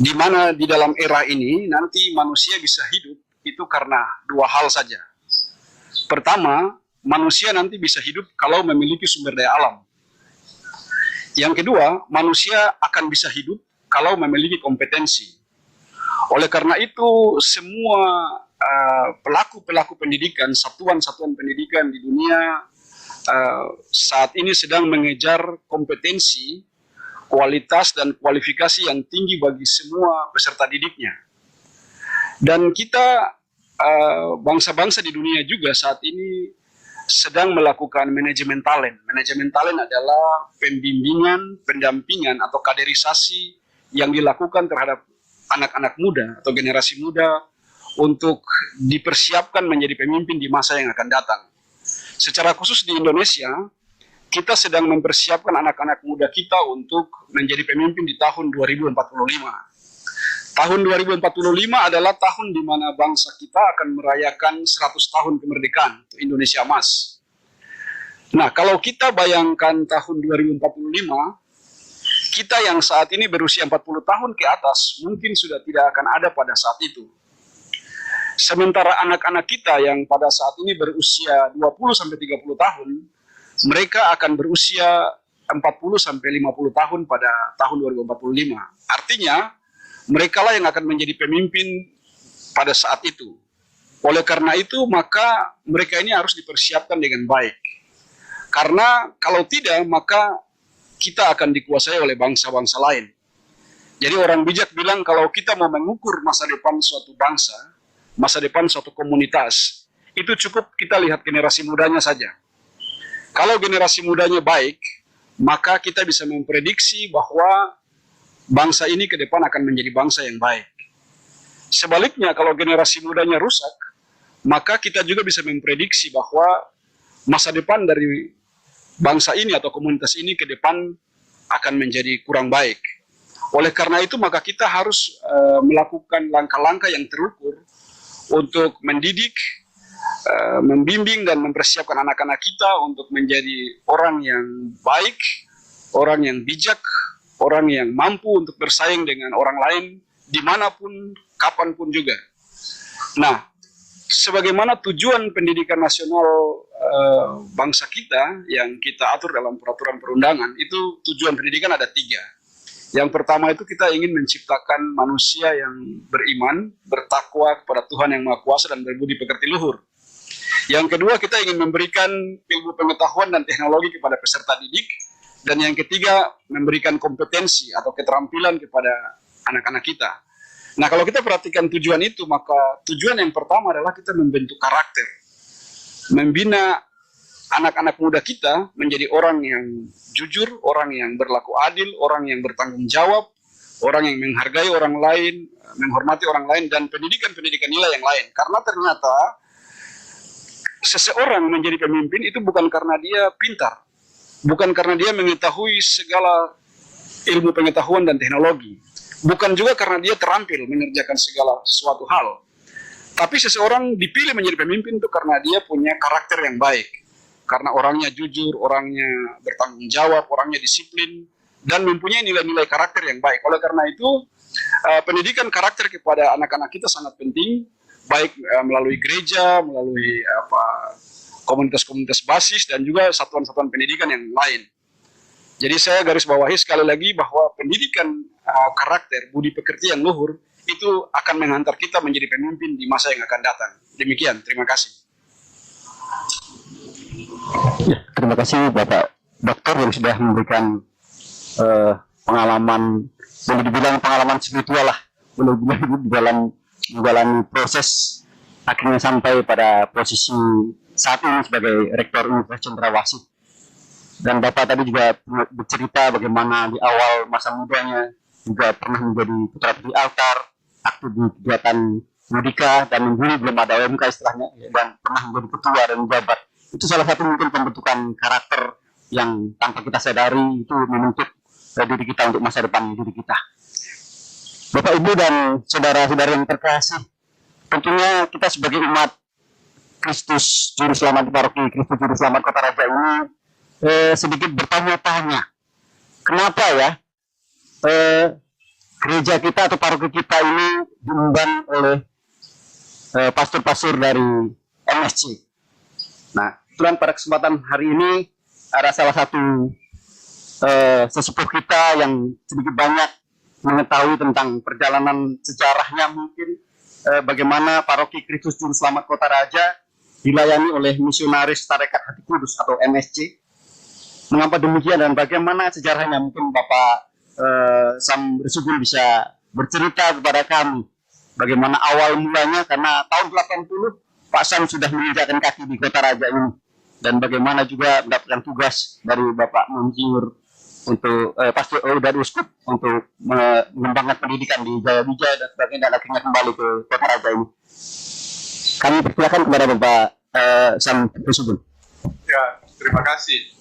di mana di dalam era ini nanti manusia bisa hidup itu karena 2 hal saja. Pertama, manusia nanti bisa hidup kalau memiliki sumber daya alam. Yang kedua, manusia akan bisa hidup kalau memiliki kompetensi. Oleh karena itu, semua pelaku-pelaku pendidikan, satuan-satuan pendidikan di dunia saat ini sedang mengejar kompetensi, kualitas, dan kualifikasi yang tinggi bagi semua peserta didiknya. Dan kita, bangsa-bangsa di dunia juga saat ini sedang melakukan manajemen talent. Manajemen talent adalah pembimbingan, pendampingan, atau kaderisasi yang dilakukan terhadap anak-anak muda atau generasi muda untuk dipersiapkan menjadi pemimpin di masa yang akan datang. Secara khusus di Indonesia, kita sedang mempersiapkan anak-anak muda kita untuk menjadi pemimpin di tahun 2045. Tahun 2045 adalah tahun di mana bangsa kita akan merayakan 100 tahun kemerdekaan Indonesia Emas. Nah, kalau kita bayangkan tahun 2045, kita yang saat ini berusia 40 tahun ke atas mungkin sudah tidak akan ada pada saat itu. Sementara anak-anak kita yang pada saat ini berusia 20-30 tahun, mereka akan berusia 40-50 tahun pada tahun 2045. Artinya, mereka lah yang akan menjadi pemimpin pada saat itu. Oleh karena itu, maka mereka ini harus dipersiapkan dengan baik. Karena kalau tidak, maka kita akan dikuasai oleh bangsa-bangsa lain. Jadi orang bijak bilang kalau kita mau mengukur masa depan suatu bangsa, masa depan suatu komunitas, itu cukup kita lihat generasi mudanya saja. Kalau generasi mudanya baik, maka kita bisa memprediksi bahwa bangsa ini ke depan akan menjadi bangsa yang baik. Sebaliknya, kalau generasi mudanya rusak, maka kita juga bisa memprediksi bahwa masa depan dari bangsa ini atau komunitas ini ke depan akan menjadi kurang baik. Oleh karena itu, maka kita harus melakukan langkah-langkah yang terukur untuk mendidik, membimbing dan mempersiapkan anak-anak kita untuk menjadi orang yang baik, orang yang bijak, orang yang mampu untuk bersaing dengan orang lain dimanapun, kapanpun juga. Nah, sebagaimana tujuan pendidikan nasional bangsa kita yang kita atur dalam peraturan perundangan, itu tujuan pendidikan ada 3. Yang pertama itu kita ingin menciptakan manusia yang beriman, bertakwa kepada Tuhan yang Maha Kuasa dan berbudi pekerti luhur. Yang kedua, kita ingin memberikan ilmu pengetahuan dan teknologi kepada peserta didik. Dan yang ketiga, memberikan kompetensi atau keterampilan kepada anak-anak kita. Nah, kalau kita perhatikan tujuan itu, maka tujuan yang pertama adalah kita membentuk karakter. Membina anak-anak muda kita menjadi orang yang jujur, orang yang berlaku adil, orang yang bertanggung jawab, orang yang menghargai orang lain, menghormati orang lain, dan pendidikan-pendidikan nilai yang lain. Karena ternyata seseorang menjadi pemimpin itu bukan karena dia pintar, bukan karena dia mengetahui segala ilmu pengetahuan dan teknologi, bukan juga karena dia terampil mengerjakan segala sesuatu hal. Tapi seseorang dipilih menjadi pemimpin itu karena dia punya karakter yang baik. Karena orangnya jujur, orangnya bertanggung jawab, orangnya disiplin, dan mempunyai nilai-nilai karakter yang baik. Oleh karena itu, pendidikan karakter kepada anak-anak kita sangat penting, baik melalui gereja, melalui komunitas-komunitas basis, dan juga satuan-satuan pendidikan yang lain. Jadi saya garis bawahi sekali lagi bahwa pendidikan karakter, budi pekerti yang luhur, itu akan menghantar kita menjadi pemimpin di masa yang akan datang. Demikian, terima kasih. Ya, terima kasih Bapak Dokter yang sudah memberikan pengalaman, boleh dibilang pengalaman spiritual lah, boleh dibilang di dalam menjalani proses akhirnya sampai pada posisi saat ini sebagai Rektor Universitas Cendrawasih. Dan Bapak tadi juga bercerita bagaimana di awal masa mudanya juga pernah menjadi putra-putri altar, aktif di kegiatan Merdeka, dan dulu belum ada OMK istilahnya, dan pernah menjadi ketua dan jabat. Itu salah satu mungkin pembentukan karakter yang tanpa kita sadari itu membentuk diri kita untuk masa depan diri kita. Bapak, Ibu, dan saudara-saudara yang terkasih, tentunya kita sebagai umat Kristus Juru Selamat Paroki Kristus Juru Selamat Kota Raja ini sedikit bertanya-tanya, kenapa ya gereja kita atau paroki kita ini diemban oleh pastor-pastor dari MSC. Nah, kebetulan pada kesempatan hari ini ada salah satu sesepuh kita yang sedikit banyak mengetahui tentang perjalanan sejarahnya mungkin bagaimana paroki Kristus Juru Selamat Kota Raja dilayani oleh misionaris Tarekat Hati Kudus atau MSC. Mengapa demikian dan bagaimana sejarahnya, mungkin Bapak Sam Resugul bisa bercerita kepada kami bagaimana awal mulanya, karena tahun 80 Pak Sam sudah menginjakkan kaki di Kota Raja ini, dan bagaimana juga mendapatkan tugas dari Bapak Monsinyur untuk pastor dari Uskup untuk mengembangkan pendidikan di Jaya Wijaya dan sebagainya, dan akhirnya kembali ke Kota Raja ini. Kami persilakan kepada Bapak Sam Resugul. Ya, terima kasih.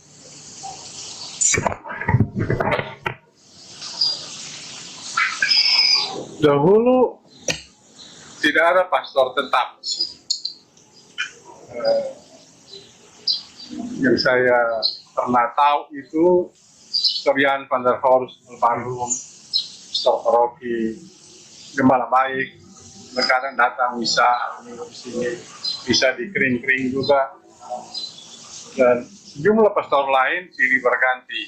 Dahulu tidak ada pastor tetap. Yang saya pernah tahu itu Torian van der Horst, Almarhum, Pastor Paroki, Gembala Baik, terkadang datang misa di sini, bisa di kering-kering juga, dan sejumlah pastor lain silih berganti.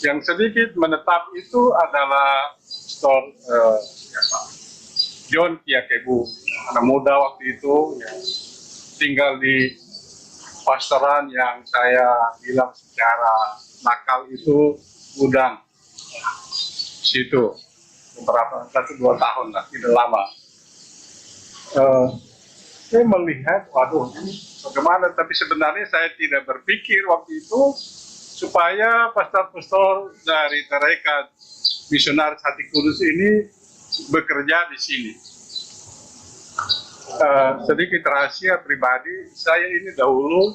Yang sedikit menetap itu adalah Pastor John Kiakebu, anak muda waktu itu, ya, tinggal di pastoran yang saya bilang secara nakal itu gudang situ beberapa 1-2 tahun lah, tidak lama. Saya melihat, waduh ini bagaimana, tapi sebenarnya saya tidak berpikir waktu itu supaya pastor-pastor dari tarekat misionaris Hati Kudus ini bekerja di sini. Sedikit rahasia pribadi, saya ini dahulu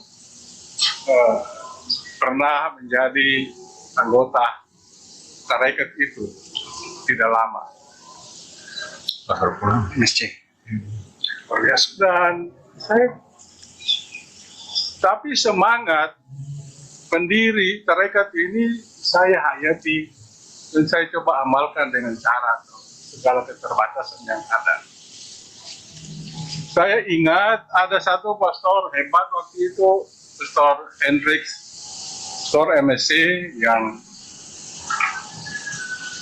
pernah menjadi anggota tarekat itu tidak lama. Dan saya, tapi semangat pendiri tarekat ini saya hayati dan saya coba amalkan dengan cara segala keterbatasan yang ada. Saya ingat ada satu pastor hebat waktu itu, Pastor Hendrik, pastor MSC, yang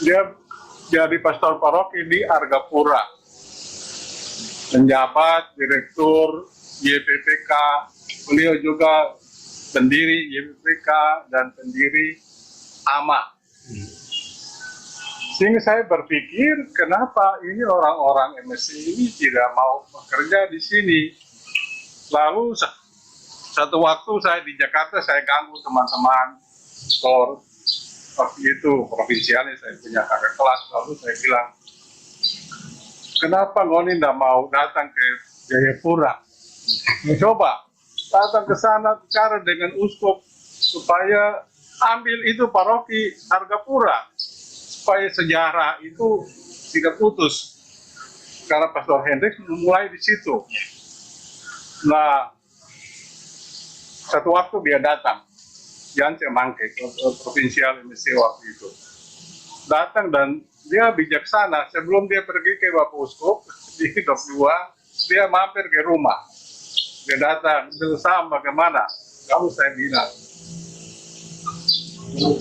dia jadi pastor paroki di Argapura, menjabat direktur YPPK, beliau juga pendiri YPPK dan pendiri AMA. Sehingga saya berpikir, kenapa ini orang-orang MSC ini tidak mau bekerja di sini. Lalu satu waktu saya di Jakarta, saya ganggu teman-teman pastor waktu itu provinsialnya, saya punya kakak kelas. Lalu saya bilang, kenapa Ngoni tidak mau datang ke Jayapura? Coba datang ke sana, bicara dengan uskup supaya ambil itu paroki Argapura, supaya sejarah itu tidak putus. Karena Pastor Hendrik memulai di situ. Nah, satu waktu dia datang, Jance Mangke, provinsial MSC waktu itu. Datang dan dia bijaksana, sebelum dia pergi ke Bapak Uskup, di Dok 2, dia mampir ke rumah. Dia datang, bersama bagaimana? Kamu saya bilang,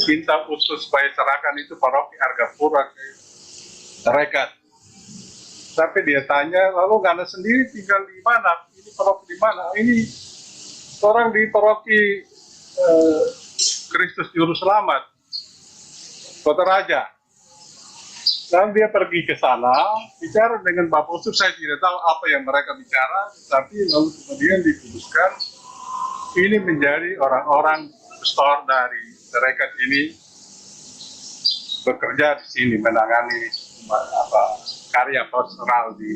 minta khusus supaya serahkan itu paroki Argapura ke tarekat. Tapi dia tanya, lalu Ngana sendiri tinggal di mana? Ini paroki di mana? Ini orang di paroki Kristus Juru Selamat, Kota Raja. Dan dia pergi ke sana, bicara dengan Bapak Uskup, saya tidak tahu apa yang mereka bicara, tapi lalu kemudian diputuskan ini menjadi orang-orang pastor dari tarekat ini bekerja di sini, menangani karya pastoral di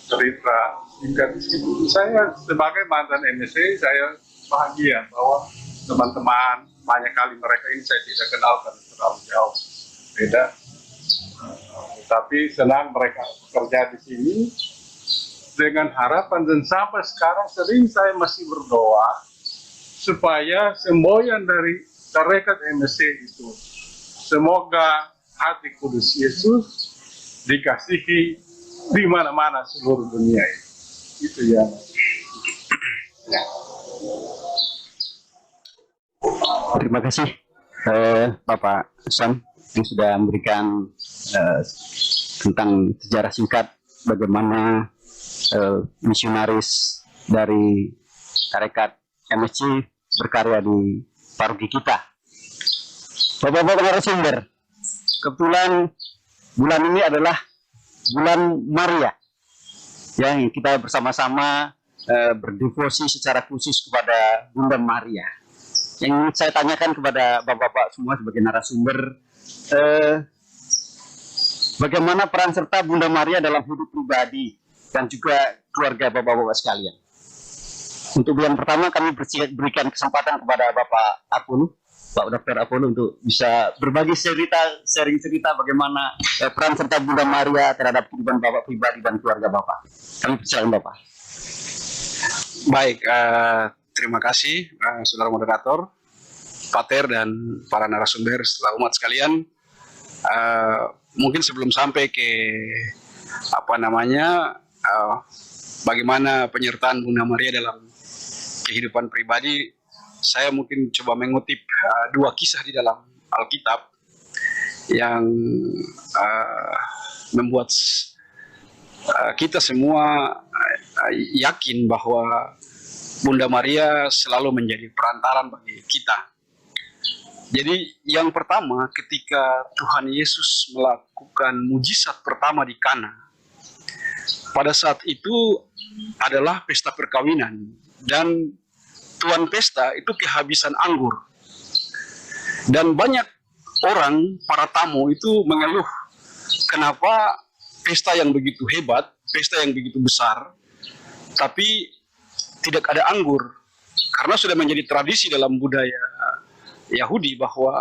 cerita singkat. Saya sebagai mantan MSC, saya bahagia bahwa teman-teman, banyak kali mereka ini saya tidak kenal karena terlalu jauh beda, tapi senang mereka bekerja di sini dengan harapan. Dan sampai sekarang sering saya masih berdoa supaya semboyan dari tarekat MSC itu, semoga hati kudus Yesus dikasihi di mana-mana seluruh dunia ini. Itu ya. Terima kasih Bapak Sam yang sudah memberikan tentang sejarah singkat bagaimana misionaris dari tarekat MSC berkarya di paroki kita. Bapak-bapak narasumber, kebetulan bulan ini adalah bulan Maria yang kita bersama-sama berdevosi secara khusus kepada Bunda Maria. Yang ingin saya tanyakan kepada bapak-bapak semua sebagai narasumber, bagaimana peran serta Bunda Maria dalam hidup pribadi dan juga keluarga bapak-bapak sekalian? Untuk bulan pertama kami berikan kesempatan kepada Bapak Apolo, Pak Dr. Apolo untuk bisa berbagi sharing cerita bagaimana peran serta Bunda Maria terhadap kehidupan Bapak pribadi dan keluarga Bapak. Kami persilakan Bapak. Baik, terima kasih saudara moderator, Pater dan para narasumber setelah umat sekalian. Mungkin sebelum sampai ke bagaimana penyertaan Bunda Maria dalam kehidupan pribadi, saya mungkin coba mengutip dua kisah di dalam Alkitab yang membuat kita semua yakin bahwa Bunda Maria selalu menjadi perantaran bagi kita. Jadi yang pertama, ketika Tuhan Yesus melakukan mujizat pertama di Kana, pada saat itu adalah pesta perkawinan, dan tuan pesta itu kehabisan anggur. Dan banyak orang, para tamu itu mengeluh, kenapa pesta yang begitu hebat, pesta yang begitu besar, tapi tidak ada anggur. Karena sudah menjadi tradisi dalam budaya Yahudi bahwa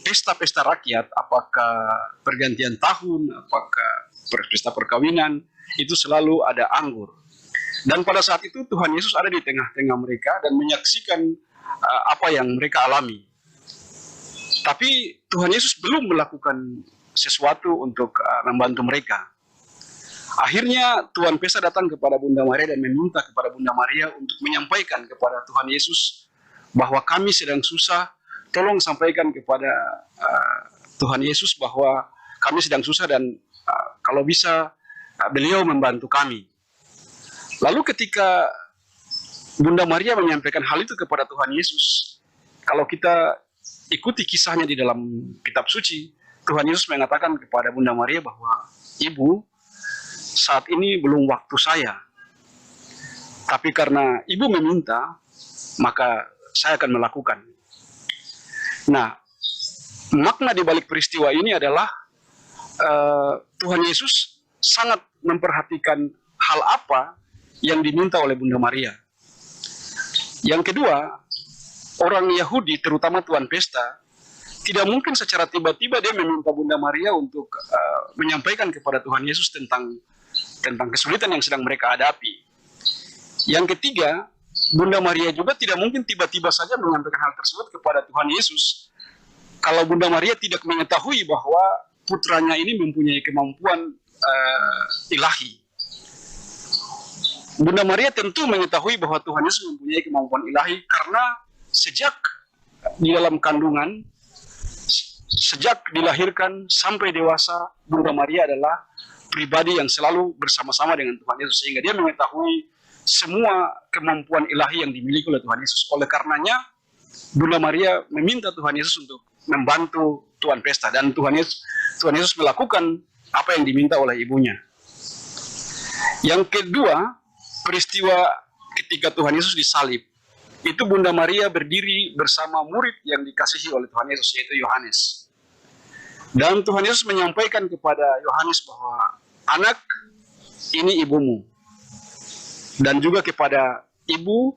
pesta-pesta rakyat, apakah pergantian tahun, apakah pesta perkawinan, itu selalu ada anggur. Dan pada saat itu Tuhan Yesus ada di tengah-tengah mereka dan menyaksikan apa yang mereka alami. Tapi Tuhan Yesus belum melakukan sesuatu untuk membantu mereka. Akhirnya Tuan Pesta datang kepada Bunda Maria dan meminta kepada Bunda Maria untuk menyampaikan kepada Tuhan Yesus bahwa kami sedang susah, tolong sampaikan kepada Tuhan Yesus bahwa kami sedang susah dan kalau bisa beliau membantu kami. Lalu ketika Bunda Maria menyampaikan hal itu kepada Tuhan Yesus, kalau kita ikuti kisahnya di dalam kitab suci, Tuhan Yesus mengatakan kepada Bunda Maria bahwa, Ibu, saat ini belum waktu saya. Tapi karena Ibu meminta, maka saya akan melakukan. Nah, makna di balik peristiwa ini adalah Tuhan Yesus sangat memperhatikan hal apa yang diminta oleh Bunda Maria. Yang kedua, orang Yahudi, terutama Tuan Pesta, tidak mungkin secara tiba-tiba dia meminta Bunda Maria untuk menyampaikan kepada Tuhan Yesus tentang kesulitan yang sedang mereka hadapi. Yang ketiga, Bunda Maria juga tidak mungkin tiba-tiba saja menyampaikan hal tersebut kepada Tuhan Yesus kalau Bunda Maria tidak mengetahui bahwa putranya ini mempunyai kemampuan ilahi. Bunda Maria tentu mengetahui bahwa Tuhan Yesus mempunyai kemampuan ilahi karena sejak di dalam kandungan, sejak dilahirkan sampai dewasa, Bunda Maria adalah pribadi yang selalu bersama-sama dengan Tuhan Yesus, sehingga dia mengetahui semua kemampuan ilahi yang dimiliki oleh Tuhan Yesus. Oleh karenanya, Bunda Maria meminta Tuhan Yesus untuk membantu Tuan Pesta, dan Tuhan Yesus melakukan apa yang diminta oleh ibunya. Yang kedua, peristiwa ketika Tuhan Yesus disalib, itu Bunda Maria berdiri bersama murid yang dikasihi oleh Tuhan Yesus, yaitu Yohanes. Dan Tuhan Yesus menyampaikan kepada Yohanes bahwa, anak, ini ibumu. Dan juga kepada ibu,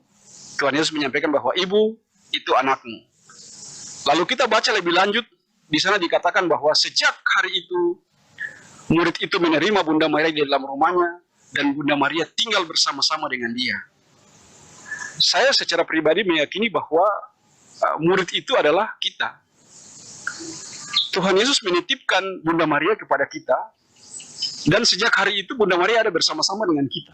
Tuhan Yesus menyampaikan bahwa ibu itu anakmu. Lalu kita baca lebih lanjut, di sana dikatakan bahwa sejak hari itu, murid itu menerima Bunda Maria di dalam rumahnya, dan Bunda Maria tinggal bersama-sama dengan dia. Saya secara pribadi meyakini bahwa murid itu adalah kita. Tuhan Yesus menitipkan Bunda Maria kepada kita, dan sejak hari itu Bunda Maria ada bersama-sama dengan kita.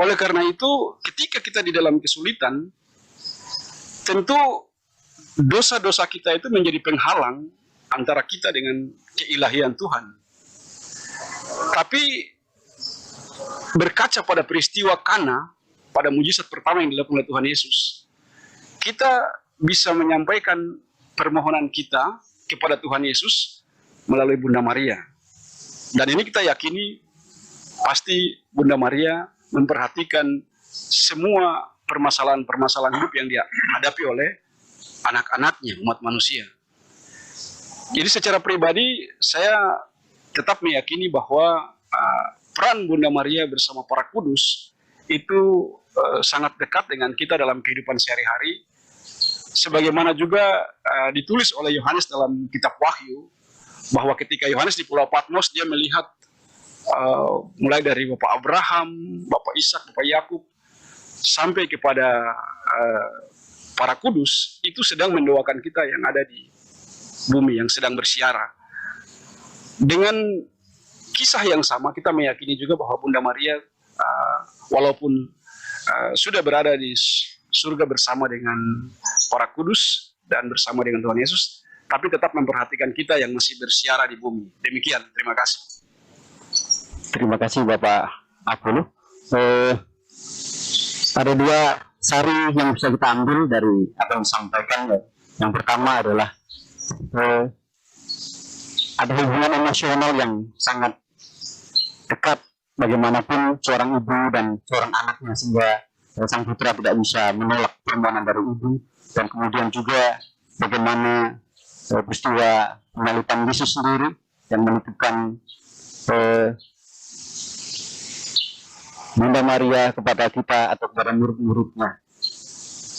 Oleh karena itu, ketika kita di dalam kesulitan, tentu dosa-dosa kita itu menjadi penghalang antara kita dengan keilahian Tuhan. Tapi berkaca pada peristiwa Kana, pada mujizat pertama yang dilakukan oleh Tuhan Yesus, kita bisa menyampaikan permohonan kita kepada Tuhan Yesus melalui Bunda Maria. Dan ini kita yakini pasti Bunda Maria memperhatikan semua permasalahan-permasalahan hidup yang dihadapi oleh anak-anaknya, umat manusia. Jadi secara pribadi saya tetap meyakini bahwa peran Bunda Maria bersama para kudus itu sangat dekat dengan kita dalam kehidupan sehari-hari. Sebagaimana juga ditulis oleh Yohanes dalam kitab Wahyu, bahwa ketika Yohanes di Pulau Patmos, dia melihat mulai dari Bapak Abraham, Bapak Ishak, Bapak Yakub, sampai kepada para kudus, itu sedang mendoakan kita yang ada di bumi, yang sedang bersiara. Dengan kisah yang sama, kita meyakini juga bahwa Bunda Maria, walaupun sudah berada di surga bersama dengan para kudus dan bersama dengan Tuhan Yesus, tapi tetap memperhatikan kita yang masih bersiara di bumi. Demikian, terima kasih. Terima kasih Bapak Apolo. Ada dua sari yang bisa kita ambil dari apa yang disampaikan. Yang pertama adalah ada hubungan emosional yang sangat dekat, bagaimanapun seorang ibu dan seorang anaknya, sehingga sang putra tidak bisa menolak permohonan dari ibu. Dan kemudian juga bagaimana peristiwa penalitan Yesus sendiri yang menitipkan Bunda Maria kepada kita atau kepada murid-muridnya.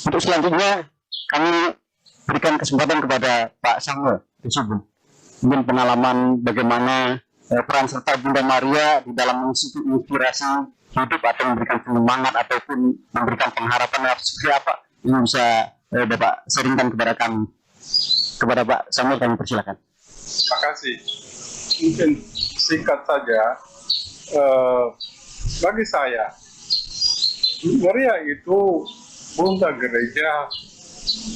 Untuk selanjutnya kami berikan kesempatan kepada Pak Samuel Disubun. Mungkin pengalaman bagaimana peran serta Bunda Maria di dalam menginspirasi hidup atau memberikan semangat ataupun memberikan pengharapan seperti apa yang bisa Bapak sharingkan kepada kami. Kepada Pak Samuel kami persilakan. Terima kasih. Mungkin singkat saja. Bagi saya, Maria itu Bunda Gereja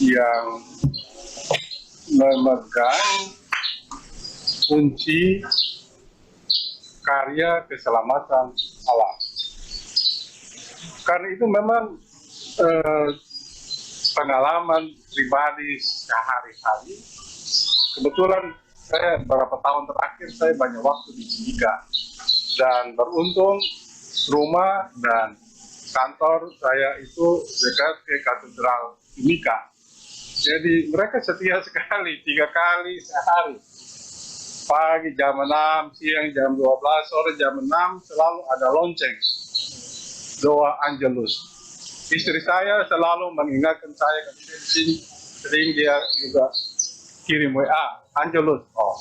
yang memegang kunci karya keselamatan Allah. Karena itu memang pengalaman pribadi sehari-hari. Kebetulan saya beberapa tahun terakhir saya banyak waktu di Timika, dan beruntung rumah dan kantor saya itu dekat ke Katedral Timika. Jadi mereka setia sekali 3 kali sehari. Pagi jam 6, siang jam 12, sore jam 6 selalu ada lonceng doa Angelus. Istri saya selalu mengingatkan saya ketika di sini, sering dia juga kirim WA Angelus. Oh,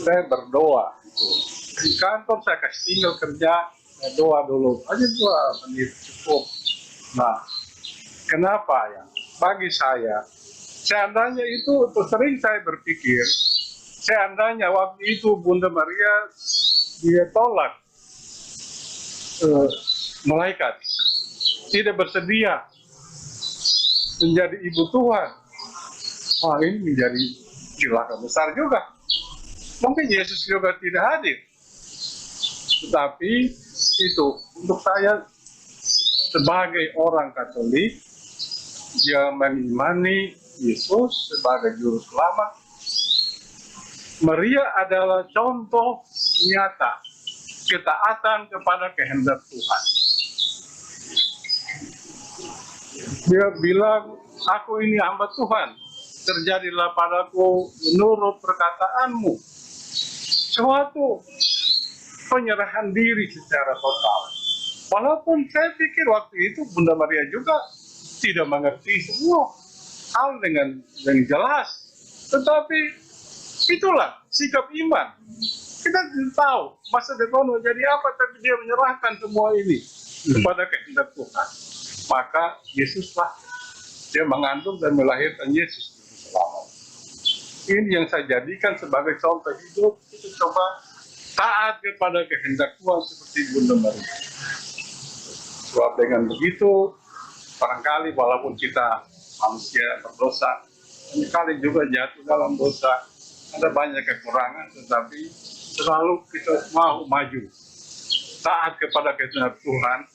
saya berdoa itu. Di kantor saya kasih tinggal kerja, saya doa dulu aja 2 menit cukup. Nah, kenapa ya? Bagi saya, seandainya itu sering saya berpikir, seandainya waktu itu Bunda Maria dia tolak malaikat, tidak bersedia menjadi ibu Tuhan, wah ini menjadi celaka besar juga. Mungkin Yesus juga tidak hadir. Tetapi itu untuk saya sebagai orang Katolik yang mengimani Yesus sebagai juru selamat, Maria adalah contoh nyata ketaatan kepada kehendak Tuhan. Dia bilang, aku ini hamba Tuhan, terjadilah padaku menurut perkataanmu. Suatu penyerahan diri secara total. Walaupun saya pikir waktu itu Bunda Maria juga tidak mengerti semua hal dengan jelas. Tetapi itulah sikap iman. Kita tidak tahu masa depan mau jadi apa, tapi dia menyerahkan semua ini kepada kehendak Tuhan. Maka Yesuslah dia mengandung dan melahirkan Yesus selamat. Ini yang saya jadikan sebagai contoh hidup. Kita coba taat kepada kehendak Tuhan seperti Bunda Maria. Sebab dengan begitu, barangkali walaupun kita manusia berdosa, barangkali juga jatuh dalam dosa, ada banyak kekurangan, tetapi selalu kita mau maju, taat kepada kehendak Tuhan.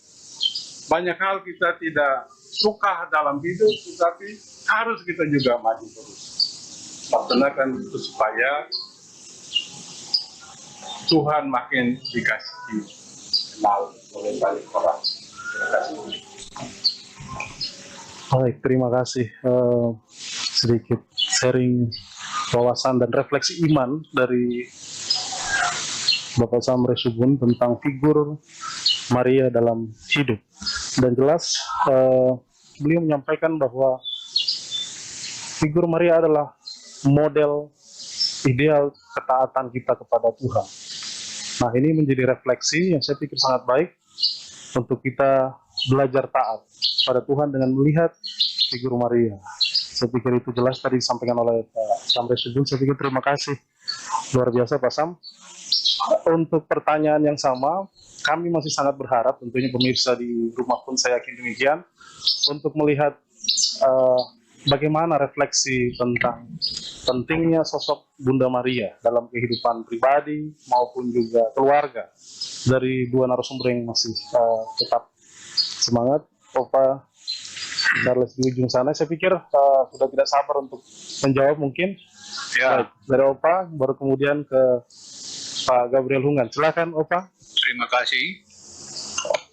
Banyak hal kita tidak suka dalam hidup, tetapi harus kita juga maju terus. Laksanakan itu supaya Tuhan makin dikasihi kenal oleh banyak orang. Terima kasih. Baik, terima kasih. Sedikit sharing wawasan dan refleksi iman dari Bapak Samre Subun tentang figur Maria dalam hidup. Dan jelas beliau menyampaikan bahwa figur Maria adalah model ideal ketaatan kita kepada Tuhan. Nah, ini menjadi refleksi yang saya pikir sangat baik untuk kita belajar taat pada Tuhan dengan melihat figur Maria. Saya pikir itu jelas tadi disampaikan oleh Pak Samre Subun. Saya pikir terima kasih luar biasa Pak Sam. Untuk pertanyaan yang sama, kami masih sangat berharap, tentunya pemirsa di rumah pun saya yakin demikian, untuk melihat bagaimana refleksi tentang pentingnya sosok Bunda Maria dalam kehidupan pribadi maupun juga keluarga dari dua narasumber yang masih tetap semangat. Opa Charles di ujung sana, saya pikir sudah tidak sabar untuk menjawab mungkin. Ya. Baik, dari Opa, baru kemudian ke Pak Gabriel Hungan. Silakan Opa. Terima kasih.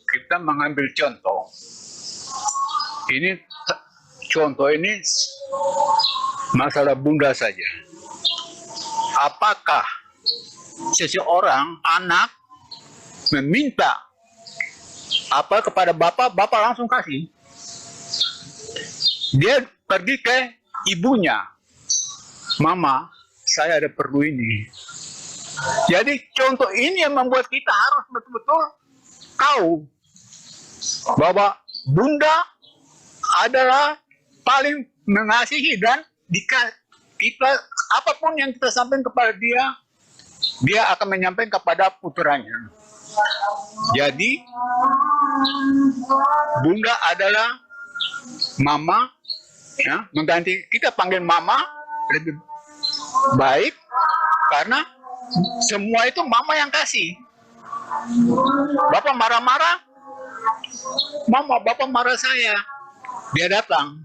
Kita mengambil contoh. Ini contoh ini masalah bunda saja. Apakah seseorang anak meminta apa kepada bapak, bapak langsung kasih? Dia pergi ke ibunya, mama, saya ada perlu ini. Jadi contoh ini yang membuat kita harus betul-betul tahu bahwa bunda adalah paling mengasihi, dan kita apapun yang kita sampaikan kepada dia, dia akan menyampaikan kepada putranya. Jadi bunda adalah mama, ya, mengganti kita panggil mama lebih baik karena semua itu mama yang kasih. Bapak marah-marah, mama, bapak marah saya. Dia datang,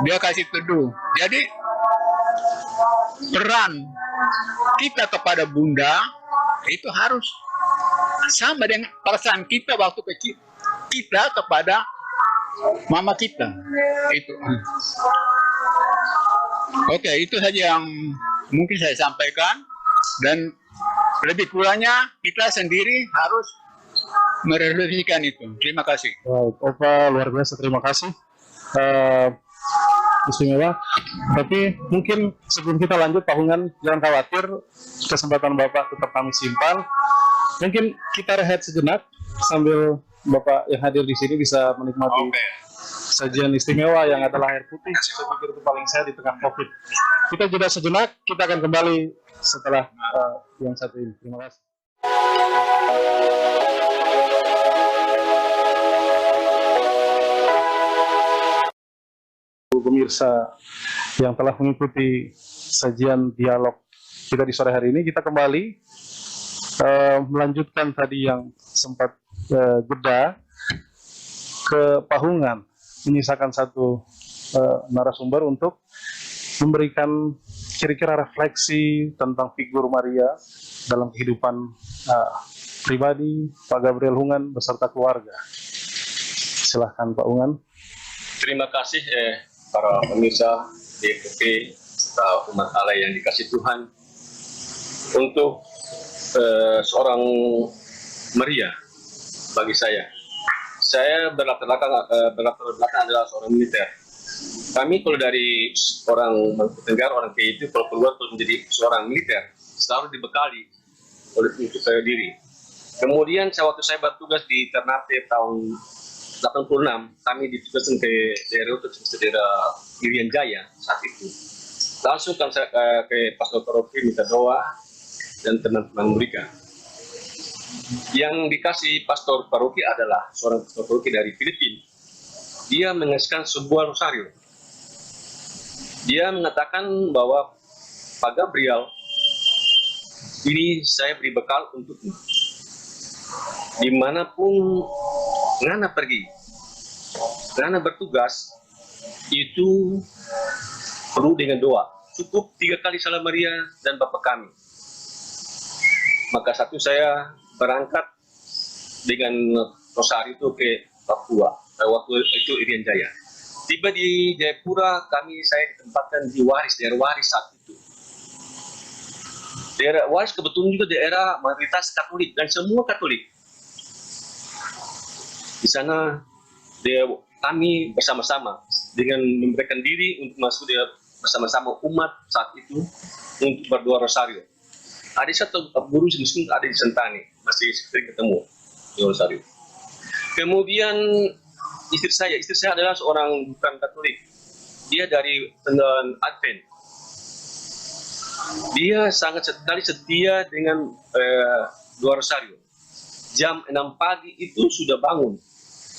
dia kasih teduh. Jadi peran kita kepada bunda itu harus sama dengan perasaan kita waktu kecil kita kepada mama kita. Itu. Oke, itu saja yang mungkin saya sampaikan, dan lebih kurangnya kita sendiri harus merefleksikan itu. Terima kasih. Baik, Opa luar biasa, terima kasih. Istimewa. Tapi mungkin sebelum kita lanjut Pak Hungan, jangan khawatir, kesempatan Bapak tetap kami simpan. Mungkin kita rehat sejenak sambil Bapak yang hadir di sini bisa menikmati sajian istimewa yang adalah air putih. Saya pikir itu paling sehat di tengah COVID. Kita jeda sejenak, kita akan kembali setelah yang satu ini. Terima kasih. Pemirsa yang telah mengikuti sajian dialog kita di sore hari ini, kita kembali melanjutkan tadi yang sempat jeda ke Pak Hungan, menyisakan satu narasumber untuk memberikan kira-kira refleksi tentang figur Maria dalam kehidupan pribadi Pak Gabriel Hungan beserta keluarga. Silahkan Pak Hungan. Terima kasih para pemirsa DPP serta umat Allah yang dikasih Tuhan. Untuk seorang Maria bagi saya berlatar belakang adalah seorang militer. Kami kalau dari orang Tenggara, orang kayak itu kalau keluar menjadi seorang militer selalu dibekali oleh untuk saya diri. Kemudian waktu saya bertugas di Ternate tahun 86, kami ditugaskan ke daerah Irian Jaya saat itu. Langsung kan saya ke Pastor Paroki minta doa dan teman-teman mereka. Yang dikasih Pastor Paroki adalah seorang Pastor Paroki dari Filipina. Dia mengeskan sebuah rosario. Dia mengatakan bahwa Pak Gabriel, ini saya beri bekal untukmu. Dimanapun Ngana pergi, Ngana bertugas, itu perlu dengan doa. Cukup 3 kali Salam Maria dan Bapa Kami. Maka saya berangkat dengan rosario itu ke Papua. Waktu itu Irian Jaya. Tiba di Jayapura, saya ditempatkan di daerah waris saat itu. Daerah Wais kebetulan juga daerah mayoritas Katolik dan semua Katolik. Di sana kami bersama-sama dengan memberikan diri untuk masuk bersama-sama umat saat itu untuk berdoa rosario. Ada satu guru muslim ada di Sentani, masih sering ketemu di rosario. Kemudian istri saya adalah seorang bukan Katolik. Dia dari Advent. Dia sangat sekali setia dengan doa rosario. Jam 6 pagi itu sudah bangun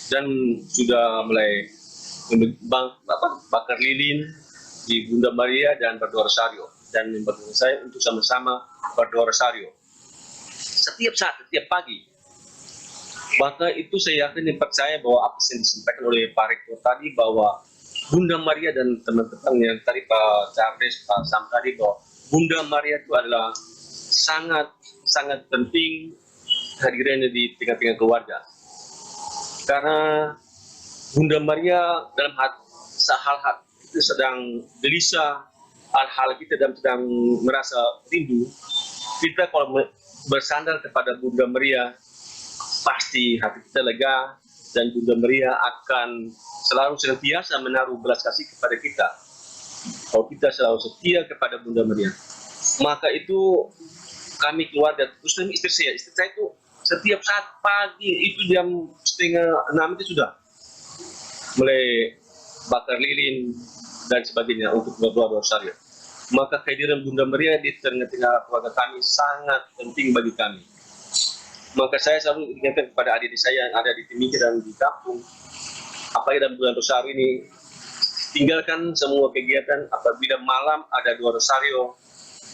dan sudah mulai bakar lilin di Bunda Maria dan berdoa rosario, dan membantu saya untuk sama-sama berdoa rosario setiap saat, setiap pagi. Maka itu saya yakin dan percaya bahwa apa yang disampaikan oleh Pak Rektor tadi, bahwa Bunda Maria dan teman-teman yang tadi Pak Charles, Pak Sam tadi, bahwa Bunda Maria itu adalah sangat penting hadirannya di tengah-tengah keluarga. Karena Bunda Maria dalam hal-hal kita sedang gelisah, hal-hal kita sedang merasa rindu, kita kalau bersandar kepada Bunda Maria, pasti hati kita lega dan Bunda Maria akan selalu senantiasa menaruh belas kasih kepada kita. Kalau kita selalu setia kepada Bunda Maria, maka itu kami keluarga, terus istri saya itu setiap saat pagi itu jam 5:30 itu sudah mulai bakar lilin dan sebagainya untuk berdoa rosario. Maka kehadiran Bunda Maria di tengah-tengah keluarga kami sangat penting bagi kami. Maka saya selalu ingatkan kepada adik saya yang ada di Timika dan di kampung, apalagi dalam bulan rosario ini, tinggalkan semua kegiatan. Apabila malam ada doa rosario,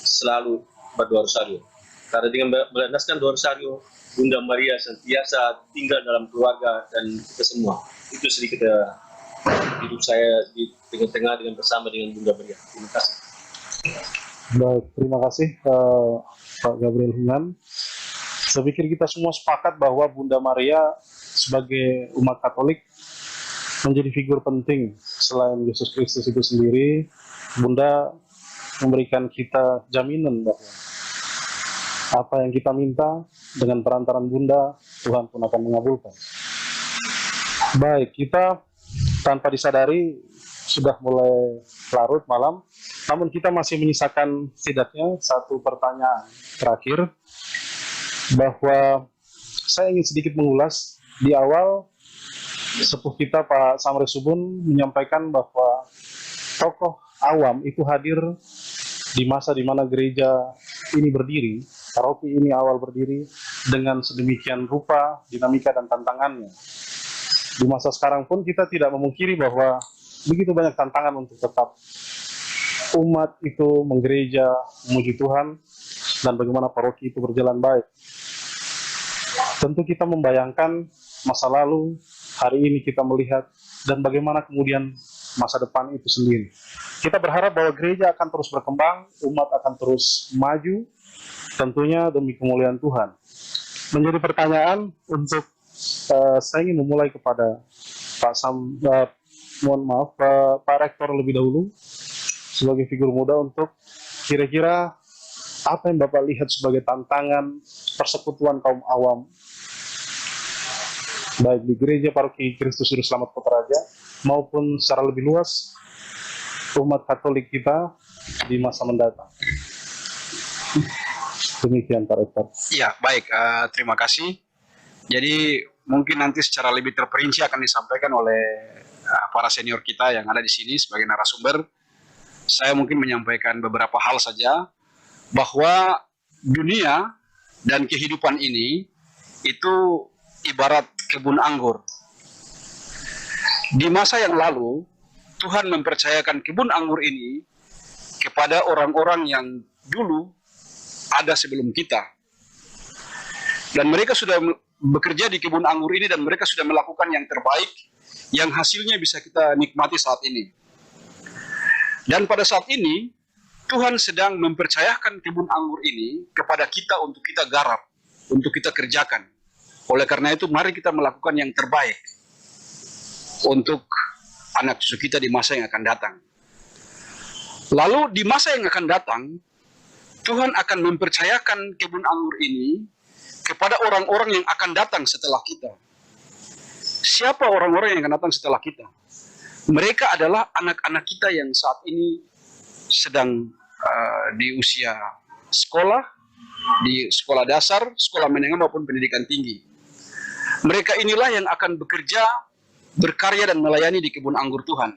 selalu berdoa rosario. Karena dengan berlandaskan doa rosario, Bunda Maria sentiasa tinggal dalam keluarga dan kita semua. Itu sedikit hidup saya di tengah-tengah dengan bersama dengan Bunda Maria. Terima kasih. Baik, terima kasih Pak Gabriel Hunan. Saya pikir kita semua sepakat bahwa Bunda Maria sebagai umat Katolik menjadi figur penting. Selain Yesus Kristus itu sendiri, Bunda memberikan kita jaminan bahwa apa yang kita minta dengan perantaran Bunda, Tuhan pun akan mengabulkan. Baik, kita tanpa disadari sudah mulai larut malam, namun kita masih menyisakan setidaknya satu pertanyaan terakhir, bahwa saya ingin sedikit mengulas. Di awal sepuh kita Pak Samre Subun menyampaikan bahwa tokoh awam itu hadir di masa di mana gereja ini berdiri, paroki ini awal berdiri dengan sedemikian rupa, dinamika dan tantangannya. Di masa sekarang pun kita tidak memungkiri bahwa begitu banyak tantangan untuk tetap umat itu menggereja, memuji Tuhan, dan bagaimana paroki itu berjalan baik. Tentu kita membayangkan masa lalu, hari ini kita melihat, dan bagaimana kemudian masa depan itu sendiri. Kita berharap bahwa gereja akan terus berkembang, umat akan terus maju, tentunya demi kemuliaan Tuhan. Menjadi pertanyaan untuk saya ingin memulai kepada Pak Pak Rektor lebih dahulu, sebagai figur muda, untuk kira-kira apa yang Bapak lihat sebagai tantangan persekutuan kaum awam, baik di gereja Paroki Kristus Juru Selamat Kotaraja maupun secara lebih luas umat Katolik kita di masa mendatang. Demikian Pak Rektor. Ya, baik. Terima kasih. Jadi mungkin nanti secara lebih terperinci akan disampaikan oleh para senior kita yang ada di sini sebagai narasumber. Saya mungkin menyampaikan beberapa hal saja, bahwa dunia dan kehidupan ini itu ibarat kebun anggur. Di masa yang lalu, Tuhan mempercayakan kebun anggur ini kepada orang-orang yang dulu ada sebelum kita. Dan mereka sudah bekerja di kebun anggur ini dan mereka sudah melakukan yang terbaik, yang hasilnya bisa kita nikmati saat ini. Dan pada saat ini, Tuhan sedang mempercayakan kebun anggur ini kepada kita untuk kita garap, untuk kita kerjakan. Oleh karena itu, mari kita melakukan yang terbaik untuk anak cucu kita di masa yang akan datang. Lalu di masa yang akan datang, Tuhan akan mempercayakan kebun anggur ini kepada orang-orang yang akan datang setelah kita. Siapa orang-orang yang akan datang setelah kita? Mereka adalah anak-anak kita yang saat ini sedang di usia sekolah, di sekolah dasar, sekolah menengah maupun pendidikan tinggi. Mereka inilah yang akan bekerja, berkarya dan melayani di kebun anggur Tuhan.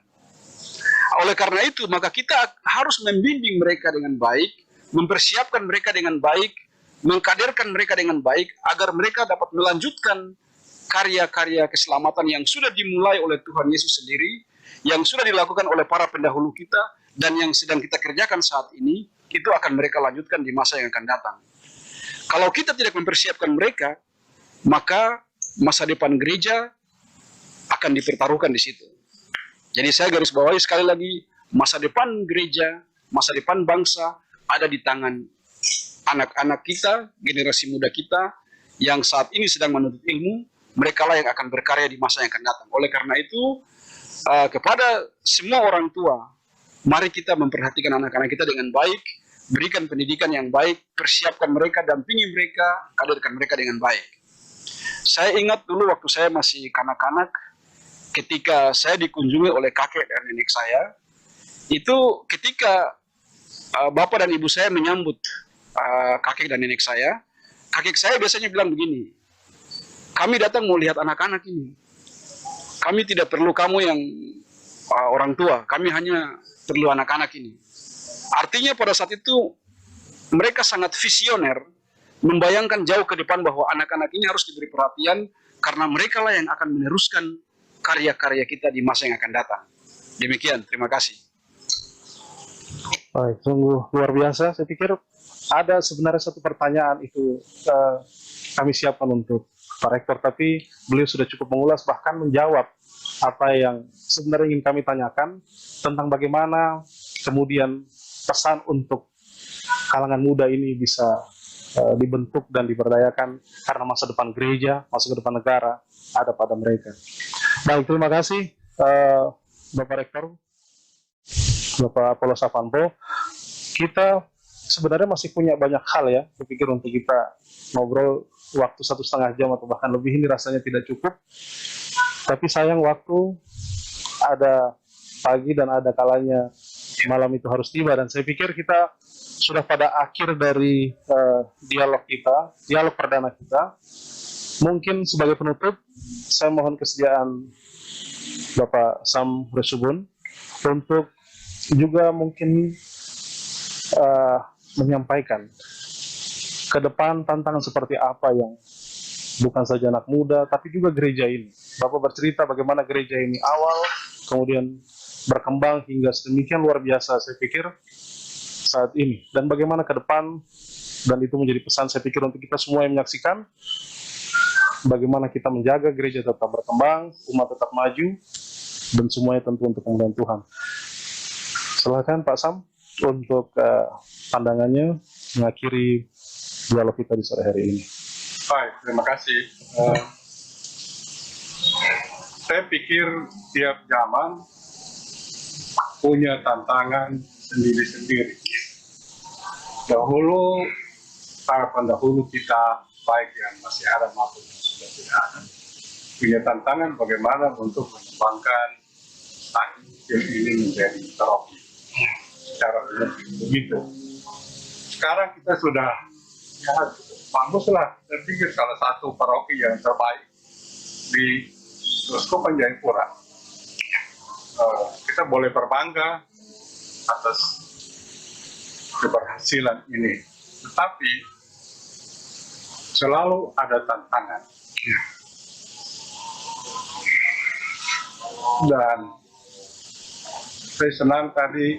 Oleh karena itu, maka kita harus membimbing mereka dengan baik, mempersiapkan mereka dengan baik, mengkaderkan mereka dengan baik, agar mereka dapat melanjutkan karya-karya keselamatan yang sudah dimulai oleh Tuhan Yesus sendiri, yang sudah dilakukan oleh para pendahulu kita, dan yang sedang kita kerjakan saat ini, itu akan mereka lanjutkan di masa yang akan datang. Kalau kita tidak mempersiapkan mereka, maka masa depan gereja akan dipertaruhkan di situ. Jadi saya garis bawahi sekali lagi, masa depan gereja, masa depan bangsa ada di tangan anak-anak kita, generasi muda kita, yang saat ini sedang menuntut ilmu, mereka lah yang akan berkarya di masa yang akan datang. Oleh karena itu, kepada semua orang tua, mari kita memperhatikan anak-anak kita dengan baik, berikan pendidikan yang baik, persiapkan mereka, dampingi mereka, kaderkan mereka dengan baik. Saya ingat dulu waktu saya masih kanak-kanak, ketika saya dikunjungi oleh kakek dan nenek saya, itu ketika bapak dan ibu saya menyambut kakek dan nenek saya, kakek saya biasanya bilang begini, kami datang mau lihat anak-anak ini. Kami tidak perlu kamu yang orang tua, kami hanya perlu anak-anak ini. Artinya pada saat itu mereka sangat visioner, membayangkan jauh ke depan bahwa anak-anak ini harus diberi perhatian karena mereka lah yang akan meneruskan karya-karya kita di masa yang akan datang. Demikian, terima kasih. Baik, sungguh luar biasa. Saya pikir ada sebenarnya satu pertanyaan itu kami siapkan untuk Pak Rektor, tapi beliau sudah cukup mengulas, bahkan menjawab apa yang sebenarnya ingin kami tanyakan tentang bagaimana kemudian pesan untuk kalangan muda ini bisa dibentuk dan diberdayakan karena masa depan gereja, masa depan negara ada pada mereka. Baik, terima kasih Bapak Rektor, Bapak Apollos Avanto. Kita sebenarnya masih punya banyak hal ya, saya pikir untuk kita ngobrol waktu 1,5 jam atau bahkan lebih ini rasanya tidak cukup. Tapi sayang waktu ada pagi dan ada kalanya malam itu harus tiba, dan saya pikir kita sudah pada akhir dari dialog kita, dialog perdana kita. Mungkin sebagai penutup, saya mohon kesediaan Bapak Sam Resubun untuk juga mungkin menyampaikan ke depan tantangan seperti apa yang bukan saja anak muda, tapi juga gereja ini. Bapak bercerita bagaimana gereja ini awal, kemudian berkembang hingga sedemikian luar biasa, saya pikir, saat ini. Dan bagaimana ke depan, dan itu menjadi pesan saya pikir untuk kita semua yang menyaksikan, bagaimana kita menjaga gereja tetap berkembang, umat tetap maju, dan semuanya tentu untuk kemuliaan Tuhan. Silakan Pak Sam untuk pandangannya mengakhiri dialog kita di sore hari ini. Baik, terima kasih. Saya pikir tiap zaman punya tantangan sendiri-sendiri. Dahulu, para pendahulu kita, baik yang masih ada maupun yang sudah tidak ada, punya tantangan bagaimana untuk mengembangkan takdir ini menjadi paroki. Secara begitu. Sekarang kita sudah ya, baguslah. Saya pikir salah satu paroki yang terbaik di Uskupan Jayapura. Kita boleh berbangga atas keberhasilan ini, tetapi selalu ada tantangan. Dan saya senang tadi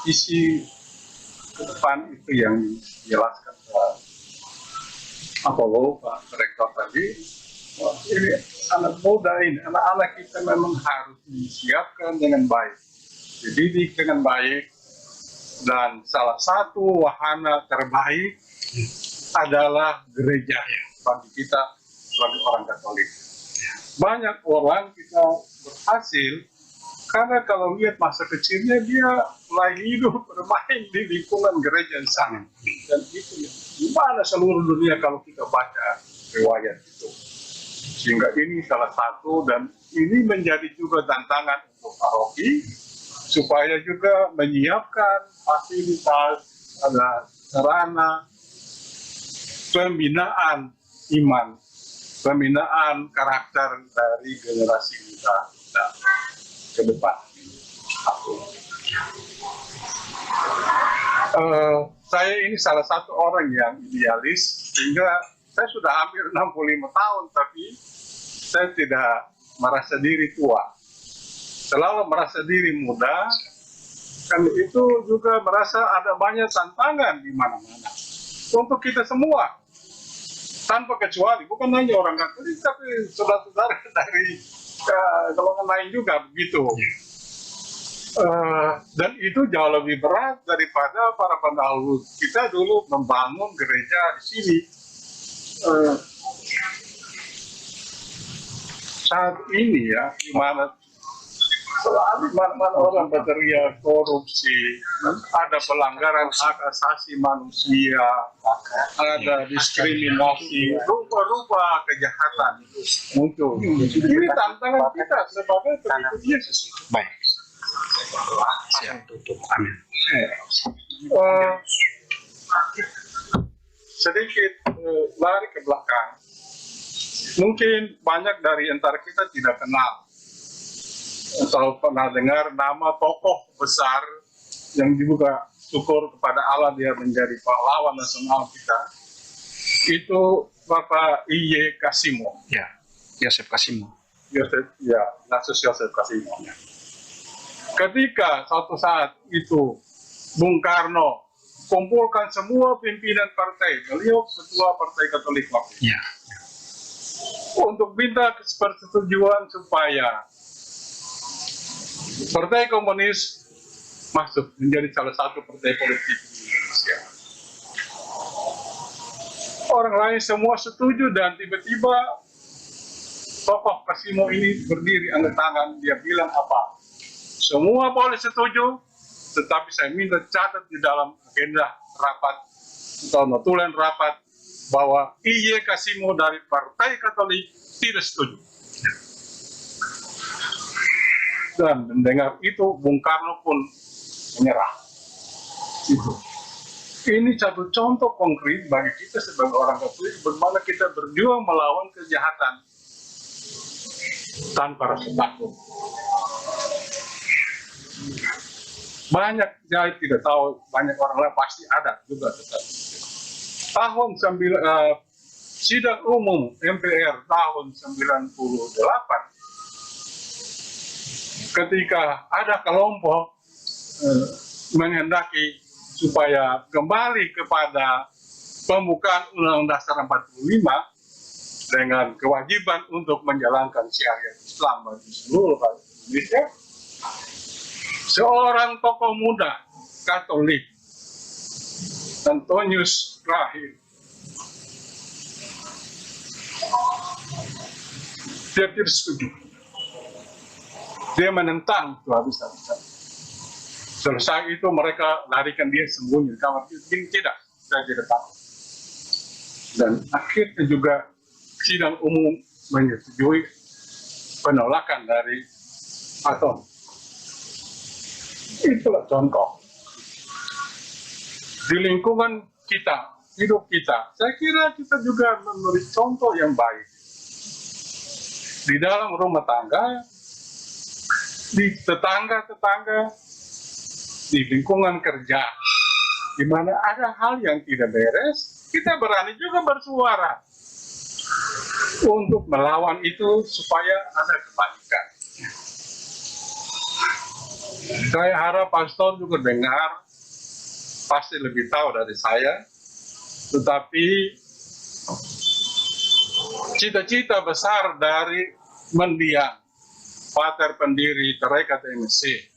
isi ke depan itu yang dijelaskan Pak Apollo, Pak Rektor tadi. Ini anak muda ini, anak-anak kita memang harus disiapkan dengan baik, dididik dengan baik, dan salah satu wahana terbaik adalah gereja bagi kita sebagai orang Katolik. Banyak orang kita berhasil Karena kalau lihat masa kecilnya dia lagi hidup bermain di lingkungan gereja di sana. Dan itu gimana seluruh dunia kalau kita baca riwayat itu. Sehingga ini salah satu, dan ini menjadi juga tantangan untuk paroki supaya juga menyiapkan fasilitas, ada sarana pembinaan iman, pembinaan karakter dari generasi kita ke depan. Saya ini salah satu orang yang idealis, sehingga saya sudah hampir 65 tahun, tapi saya tidak merasa diri tua. Selalu merasa diri muda, dan itu juga merasa ada banyak tantangan di mana-mana. Untuk kita semua, tanpa kecuali, bukan hanya orang Katolik, tapi saudara-saudara dari golongan lain juga begitu. Dan itu jauh lebih berat daripada para pendahulu kita dulu membangun gereja di sini. Saat ini ya, di mana orang berteriak korupsi, ada pelanggaran hak asasi manusia, ada diskriminasi, rupa-rupa kejahatan muncul. Ini tantangan kita sebagai pengikut Yesus. Baik. Siap tutup. Amin. Sedikit lari ke belakang. Mungkin banyak dari antara kita tidak kenal atau pernah dengar nama tokoh besar yang juga syukur kepada Allah dia menjadi pahlawan nasional kita. Itu Bapak I.Y. Kasimo. Ya, Yosef Kasimo. Ignatius Yosef Kasimo. Ketika suatu saat itu Bung Karno kumpulkan semua pimpinan partai, beliau ketua Partai Katolik waktu itu, untuk minta persetujuan supaya Partai Komunis masuk menjadi salah satu partai politik di Indonesia. Orang lain semua setuju, dan tiba-tiba tokoh Kasimo ini berdiri angkat tangan, dia bilang apa? Semua boleh setuju, tetapi saya minta catat di dalam agenda rapat atau notulen rapat bahwa I.Y. Kasimo dari Partai Katolik tidak setuju. Dan mendengar itu, Bung Karno pun menyerah. Ini satu contoh konkret bagi kita sebagai orang Katolik, bagaimana kita berjuang melawan kejahatan tanpa rasa takut. Banyak saya tidak tahu, banyak orang lain pasti ada juga. Tahun sidang umum MPR tahun 98, ketika ada kelompok menghendaki supaya kembali kepada pembukaan Undang-Undang Dasar 45 dengan kewajiban untuk menjalankan syariat Islam bagi seluruh Indonesia, seorang tokoh muda Katolik, Antonius Rahim, dia tidak setuju. Dia menentang itu habis-habisan. Selesai itu mereka larikan dia sembunyi di kamar. Tidak, saya tidak tahu. Dan akhirnya juga sidang umum menyetujui penolakan dari Aton. Itulah contoh. Di lingkungan kita, hidup kita, saya kira kita juga memberi contoh yang baik. Di dalam rumah tangga, di tetangga-tetangga, di lingkungan kerja, di mana ada hal yang tidak beres, kita berani juga bersuara untuk melawan itu supaya ada kebaikan. Saya harap Pastor juga dengar, pasti lebih tahu dari saya, tetapi cita-cita besar dari mendiang Pater pendiri Tarekat MSC,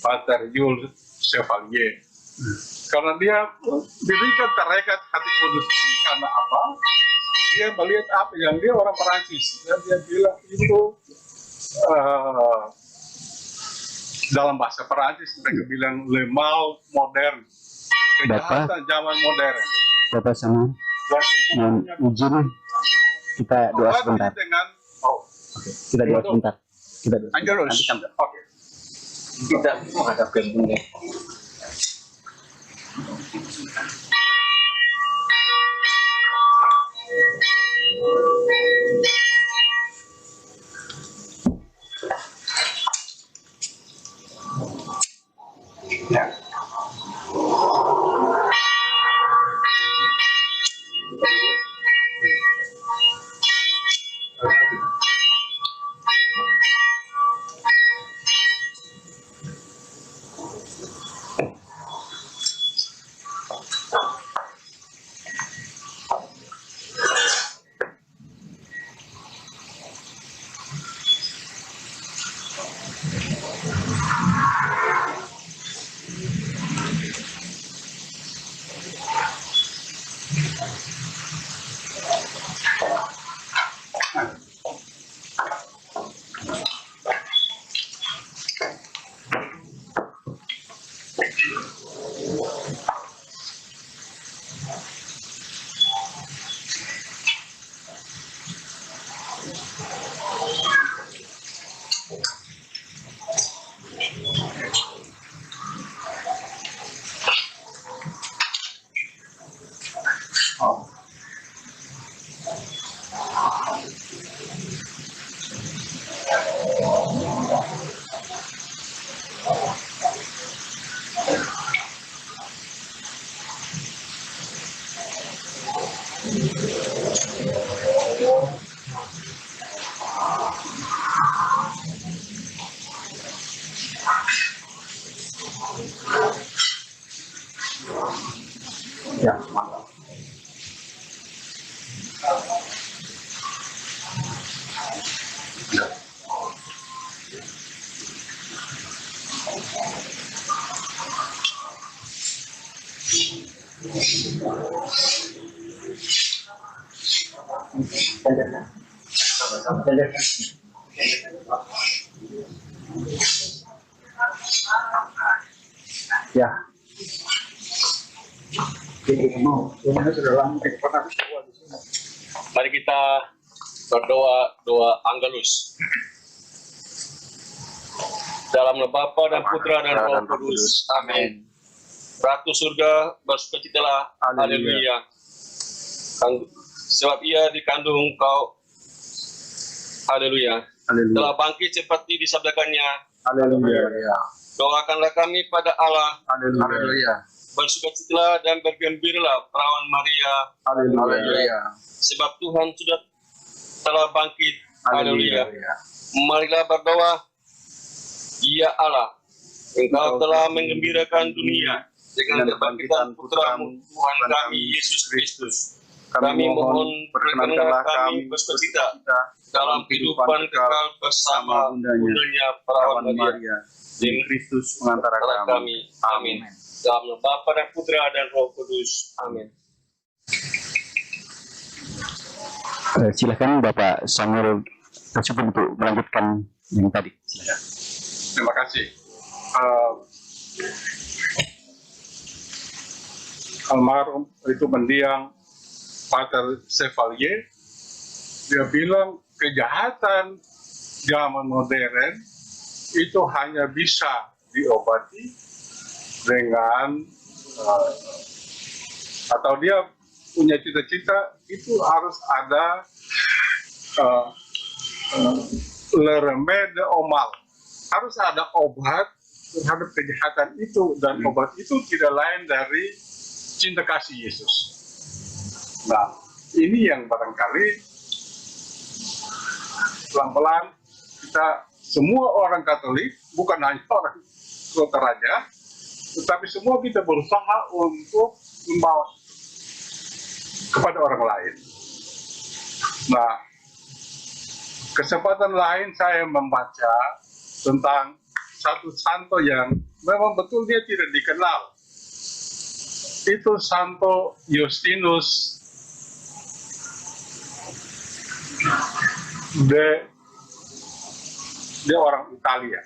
Pater Jules Chevalier. Karena dia dirikan Tarekat Hati Kudus ini karena apa? Dia melihat apa yang dia orang Perancis, dan dia bilang itu dalam bahasa Perancis mereka bilang le mal modern, kejahatan zaman modern. Bapak sama yang izin kita doa sebentar. Dengan Kita doa sebentar. Kita doa. Angelus. Oke. Kita menghadap ke bunda. Ya, mantap. Ya. Mari kita berdoa doa Angelus. Dalam nama Bapa dan Putra dan Roh Kudus. Amin. Ratu surga bersukacitalah. Haleluya. Sebab ia dikandung kau. Haleluya. Telah bangkit seperti disabdakannya. Haleluya. Doakanlah kami pada Allah. Haleluya. Bersukacitalah dan bergembiralah perawan Maria. Haleluya. Sebab Tuhan sudah telah bangkit. Haleluya. Marilah berdoa. Ya Allah, Engkau telah menggembirakan dunia dengan kebangkitan Putra-Mu, Tuhan kami Yesus Kristus. Kami mohon perkenankanlah kami bersukacita dalam kehidupan kekal bersama bundanya perawan Maria dan Kristus pengantara kami. Amin. Dalam nama Bapa dan Putra dan Roh Kudus. Amin. Silakan Bapak Samuel tersebut untuk melanjutkan yang tadi. Silakan. Terima kasih. Almarhum itu mendiang Pater Chevalier, dia bilang kejahatan zaman modern itu hanya bisa diobati dengan atau dia punya cita-cita itu harus ada le remède au mal, harus ada obat terhadap kejahatan itu, dan obat itu tidak lain dari cinta kasih Yesus. Nah, ini yang barangkali pelan-pelan kita semua orang Katolik, bukan hanya orang Kotaraja, tetapi semua kita berusaha untuk membawa kepada orang lain. Nah, kesempatan lain saya membaca tentang satu santo yang memang betul dia tidak dikenal. Itu Santo Justinus dia orang Italia.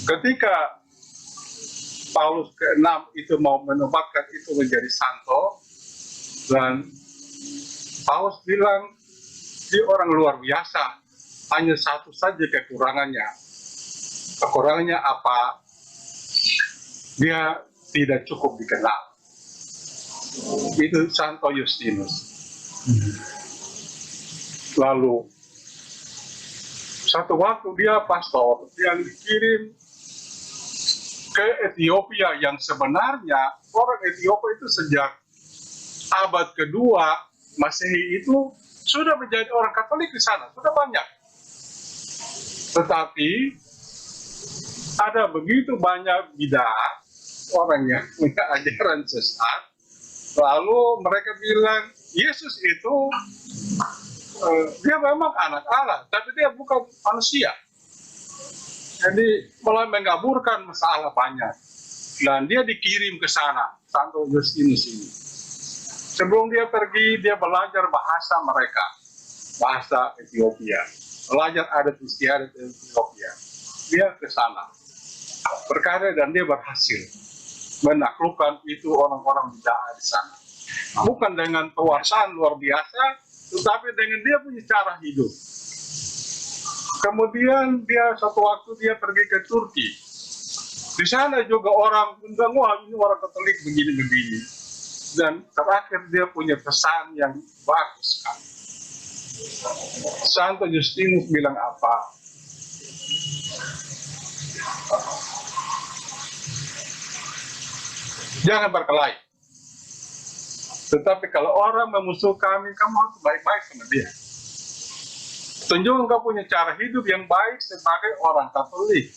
ketika Paulus ke-6 itu mau menobatkan itu menjadi santo, dan Paulus bilang dia orang luar biasa, hanya satu saja kekurangannya. Kekurangannya apa? Dia tidak cukup dikenal. Itu Santo Justinus. Lalu satu waktu dia pastor yang dikirim ke Ethiopia, yang sebenarnya orang Ethiopia itu sejak abad kedua Masehi itu sudah menjadi orang Katolik di sana, sudah banyak. Tetapi ada begitu banyak bidah, orang yang punya ajaran sesat, lalu mereka bilang Yesus itu dia memang anak Allah, tapi dia bukan manusia. Jadi mulai mengaburkan masalah banyak, dan dia dikirim ke sana, Santo Justinus ini. Sebelum dia pergi, dia belajar bahasa mereka, bahasa Ethiopia, belajar adat istiadat Ethiopia. Dia ke sana berkarya, dan dia berhasil menaklukkan itu orang-orang bidah di sana. Bukan dengan kekuasaan luar biasa, tetapi dengan dia punya cara hidup. Kemudian dia satu waktu dia pergi ke Turki. Di sana juga orang bilang, wah ini orang Katolik begini-begini. Dan terakhir dia punya pesan yang bagus sekali. Santo Justinus bilang apa? Jangan berkelahi. Tetapi kalau orang memusuh kami, kamu harus baik-baik sama dia. Tunjukkan kau punya cara hidup yang baik sebagai orang Katolik.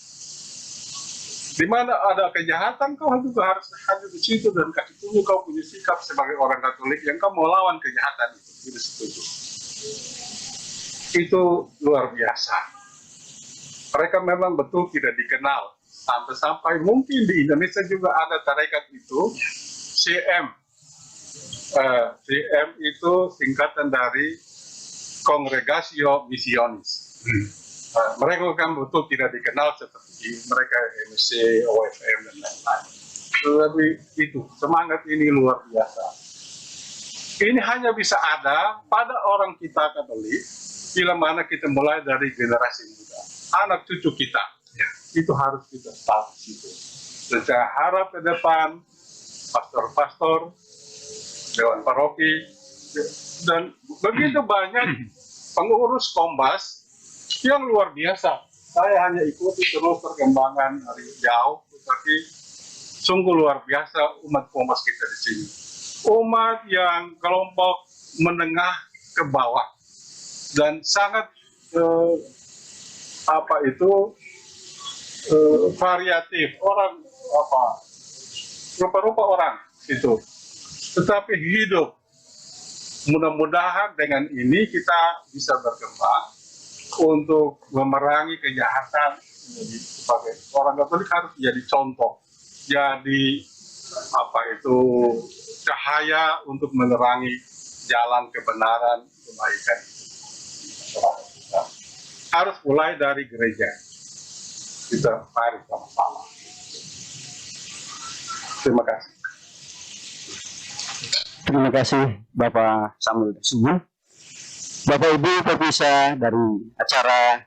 Di mana ada kejahatan, kau juga harus hadir di situ dan kasih tunjuk kau punya sikap sebagai orang Katolik yang kau mau lawan kejahatan itu. Tidak setuju. Itu luar biasa. Mereka memang betul tidak dikenal. Sampai-sampai mungkin di Indonesia juga ada tarekat itu, CM. CM itu singkatan dari Congregatio Missionis. Mereka kan betul tidak dikenal seperti mereka MSC, OFM, dan lain-lain. Tetapi itu, semangat ini luar biasa. Ini hanya bisa ada pada orang kita Katolik, bila mana kita mulai dari generasi muda. Anak cucu kita, itu harus kita start di situ. Dan saya harap ke depan, pastor-pastor, dewan paroki, dan begitu banyak pengurus Kombas yang luar biasa. Saya hanya ikuti terus perkembangan dari jauh, tetapi sungguh luar biasa umat Kombas kita di sini. Umat yang kelompok menengah ke bawah dan sangat variatif, orang rupa-rupa orang itu. Tetapi hidup, mudah-mudahan dengan ini kita bisa berkembang untuk memerangi kejahatan. Jadi sebagai orang Katolik harus jadi contoh, jadi cahaya untuk menerangi jalan kebenaran, kebaikan itu. Harus mulai dari gereja. Kita mari sama-sama. Terima kasih. Terima kasih Bapak Samuel Subuh. Bapak Ibu pemirsa dari acara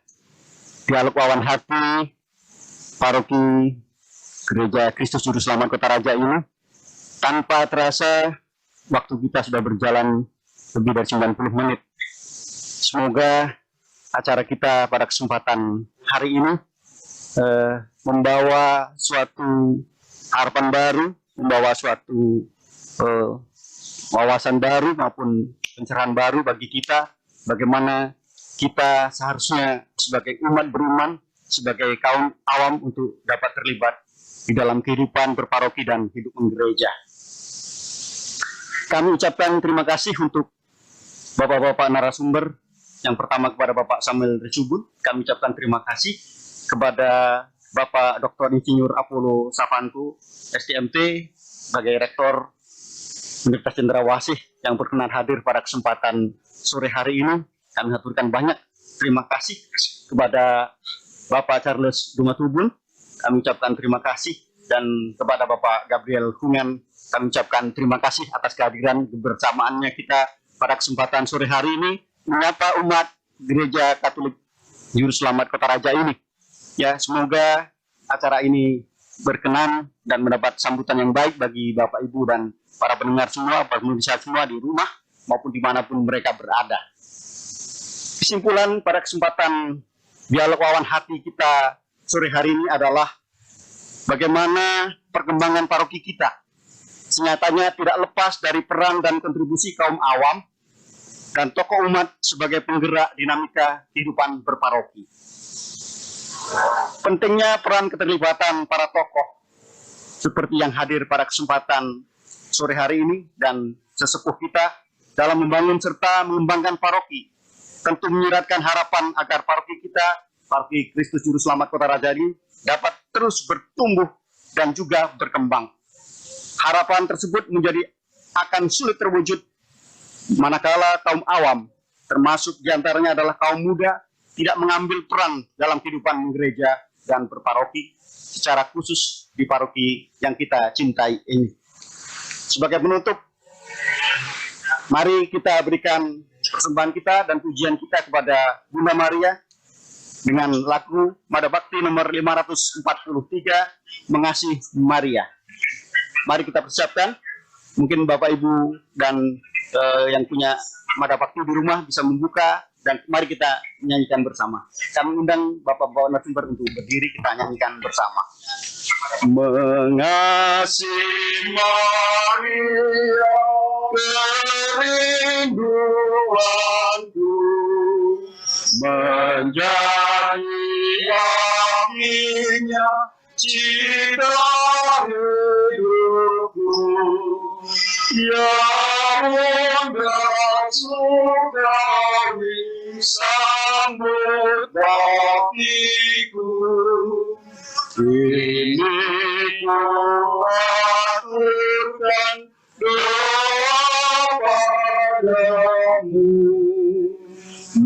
Dialog Wawan Hati Paroki Gereja Kristus Juru Selamat Kota Raja ini, tanpa terasa waktu kita sudah berjalan lebih dari 90 menit. Semoga acara kita pada kesempatan hari ini membawa suatu harapan baru, membawa suatu wawasan baru maupun pencerahan baru bagi kita, bagaimana kita seharusnya sebagai umat beriman, sebagai kaum awam untuk dapat terlibat di dalam kehidupan berparoki dan hidup gereja. Kami ucapkan terima kasih untuk Bapak-Bapak narasumber. Yang pertama kepada Bapak Samuel Resubun, kami ucapkan terima kasih kepada Bapak Dr. Insinyur Apollo Savanto, STMT, sebagai Rektor Universitas Cendrawasih yang berkenan hadir pada kesempatan sore hari ini. Kami haturkan banyak terima kasih kepada Bapak Charles Dumatubun, kami ucapkan terima kasih, dan kepada Bapak Gabriel Hungan kami ucapkan terima kasih atas kehadiran kebersamaannya kita pada kesempatan sore hari ini menyapa umat Gereja Katolik Juru Selamat Kota Raja ini. Ya, semoga acara ini berkenan dan mendapat sambutan yang baik bagi Bapak Ibu dan para pendengar semua, para pemirsa semua di rumah maupun dimanapun mereka berada. Kesimpulan pada kesempatan dialog wawan hati kita sore hari ini adalah bagaimana perkembangan paroki kita senyatanya tidak lepas dari peran dan kontribusi kaum awam dan tokoh umat sebagai penggerak dinamika kehidupan berparoki. Pentingnya peran keterlibatan para tokoh seperti yang hadir pada kesempatan sore hari ini dan sesepuh kita dalam membangun serta mengembangkan paroki tentu menyiratkan harapan agar paroki kita, Paroki Kristus Juru Selamat Kota Raja ini dapat terus bertumbuh dan juga berkembang. Harapan tersebut akan sulit terwujud manakala kaum awam, termasuk diantaranya adalah kaum muda, tidak mengambil peran dalam kehidupan gereja dan berparoki, secara khusus di paroki yang kita cintai ini. Sebagai penutup, mari kita berikan persembahan kita dan pujian kita kepada Bunda Maria dengan lagu Mada Bakti nomor 543, Mengasihi Maria. Mari kita persiapkan. Mungkin Bapak Ibu dan yang punya Mada Bakti di rumah bisa membuka, dan mari kita menyanyikan bersama. Kami undang Bapak-Bapak narasumber untuk berdiri, kita nyanyikan bersama. Mengasihi Maria, kerinduanku, menjadi wanginya cita hidupku, yang undang surgawi sambut baktiku. Ini ku aturkan doa padamu,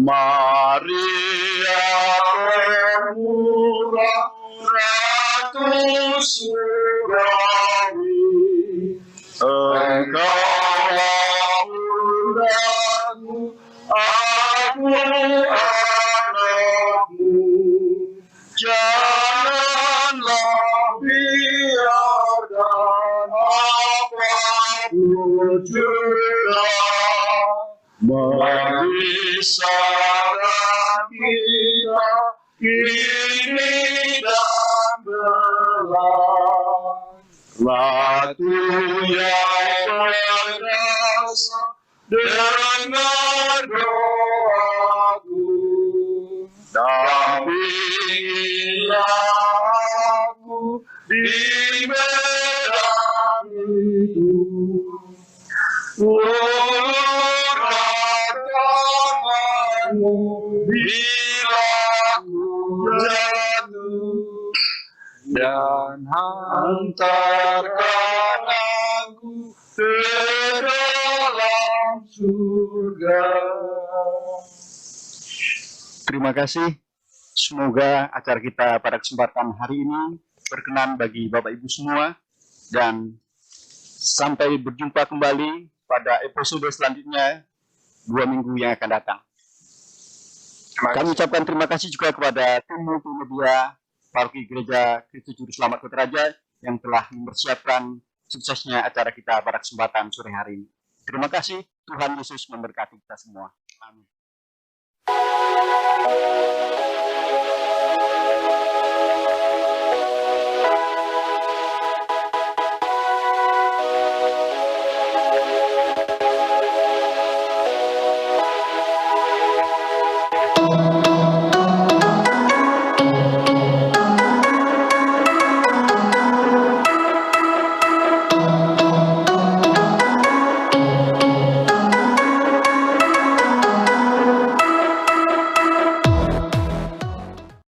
Maria Pemurah Ratu Surgawi, Engkaulah bundaku, aku anakmu. Janganlah biarkan apapun juga memisahkan kita kini dan belakang. Ratu yang berkuasa, dengar doaku, dampingilah aku di medan hidup. Ulurkan tanganmu bila ku jatuh, dan hantarkan aku ke dalam surga. Terima kasih. Semoga acara kita pada kesempatan hari ini berkenan bagi Bapak Ibu semua, dan sampai berjumpa kembali pada episode selanjutnya 2 minggu yang akan datang. Kami ucapkan terima kasih juga kepada tim multimedia Paroki Gereja Kristus Juru Selamat Kota Raja yang telah mempersiapkan suksesnya acara kita pada kesempatan sore hari ini. Terima kasih, Tuhan Yesus memberkati kita semua. Amin.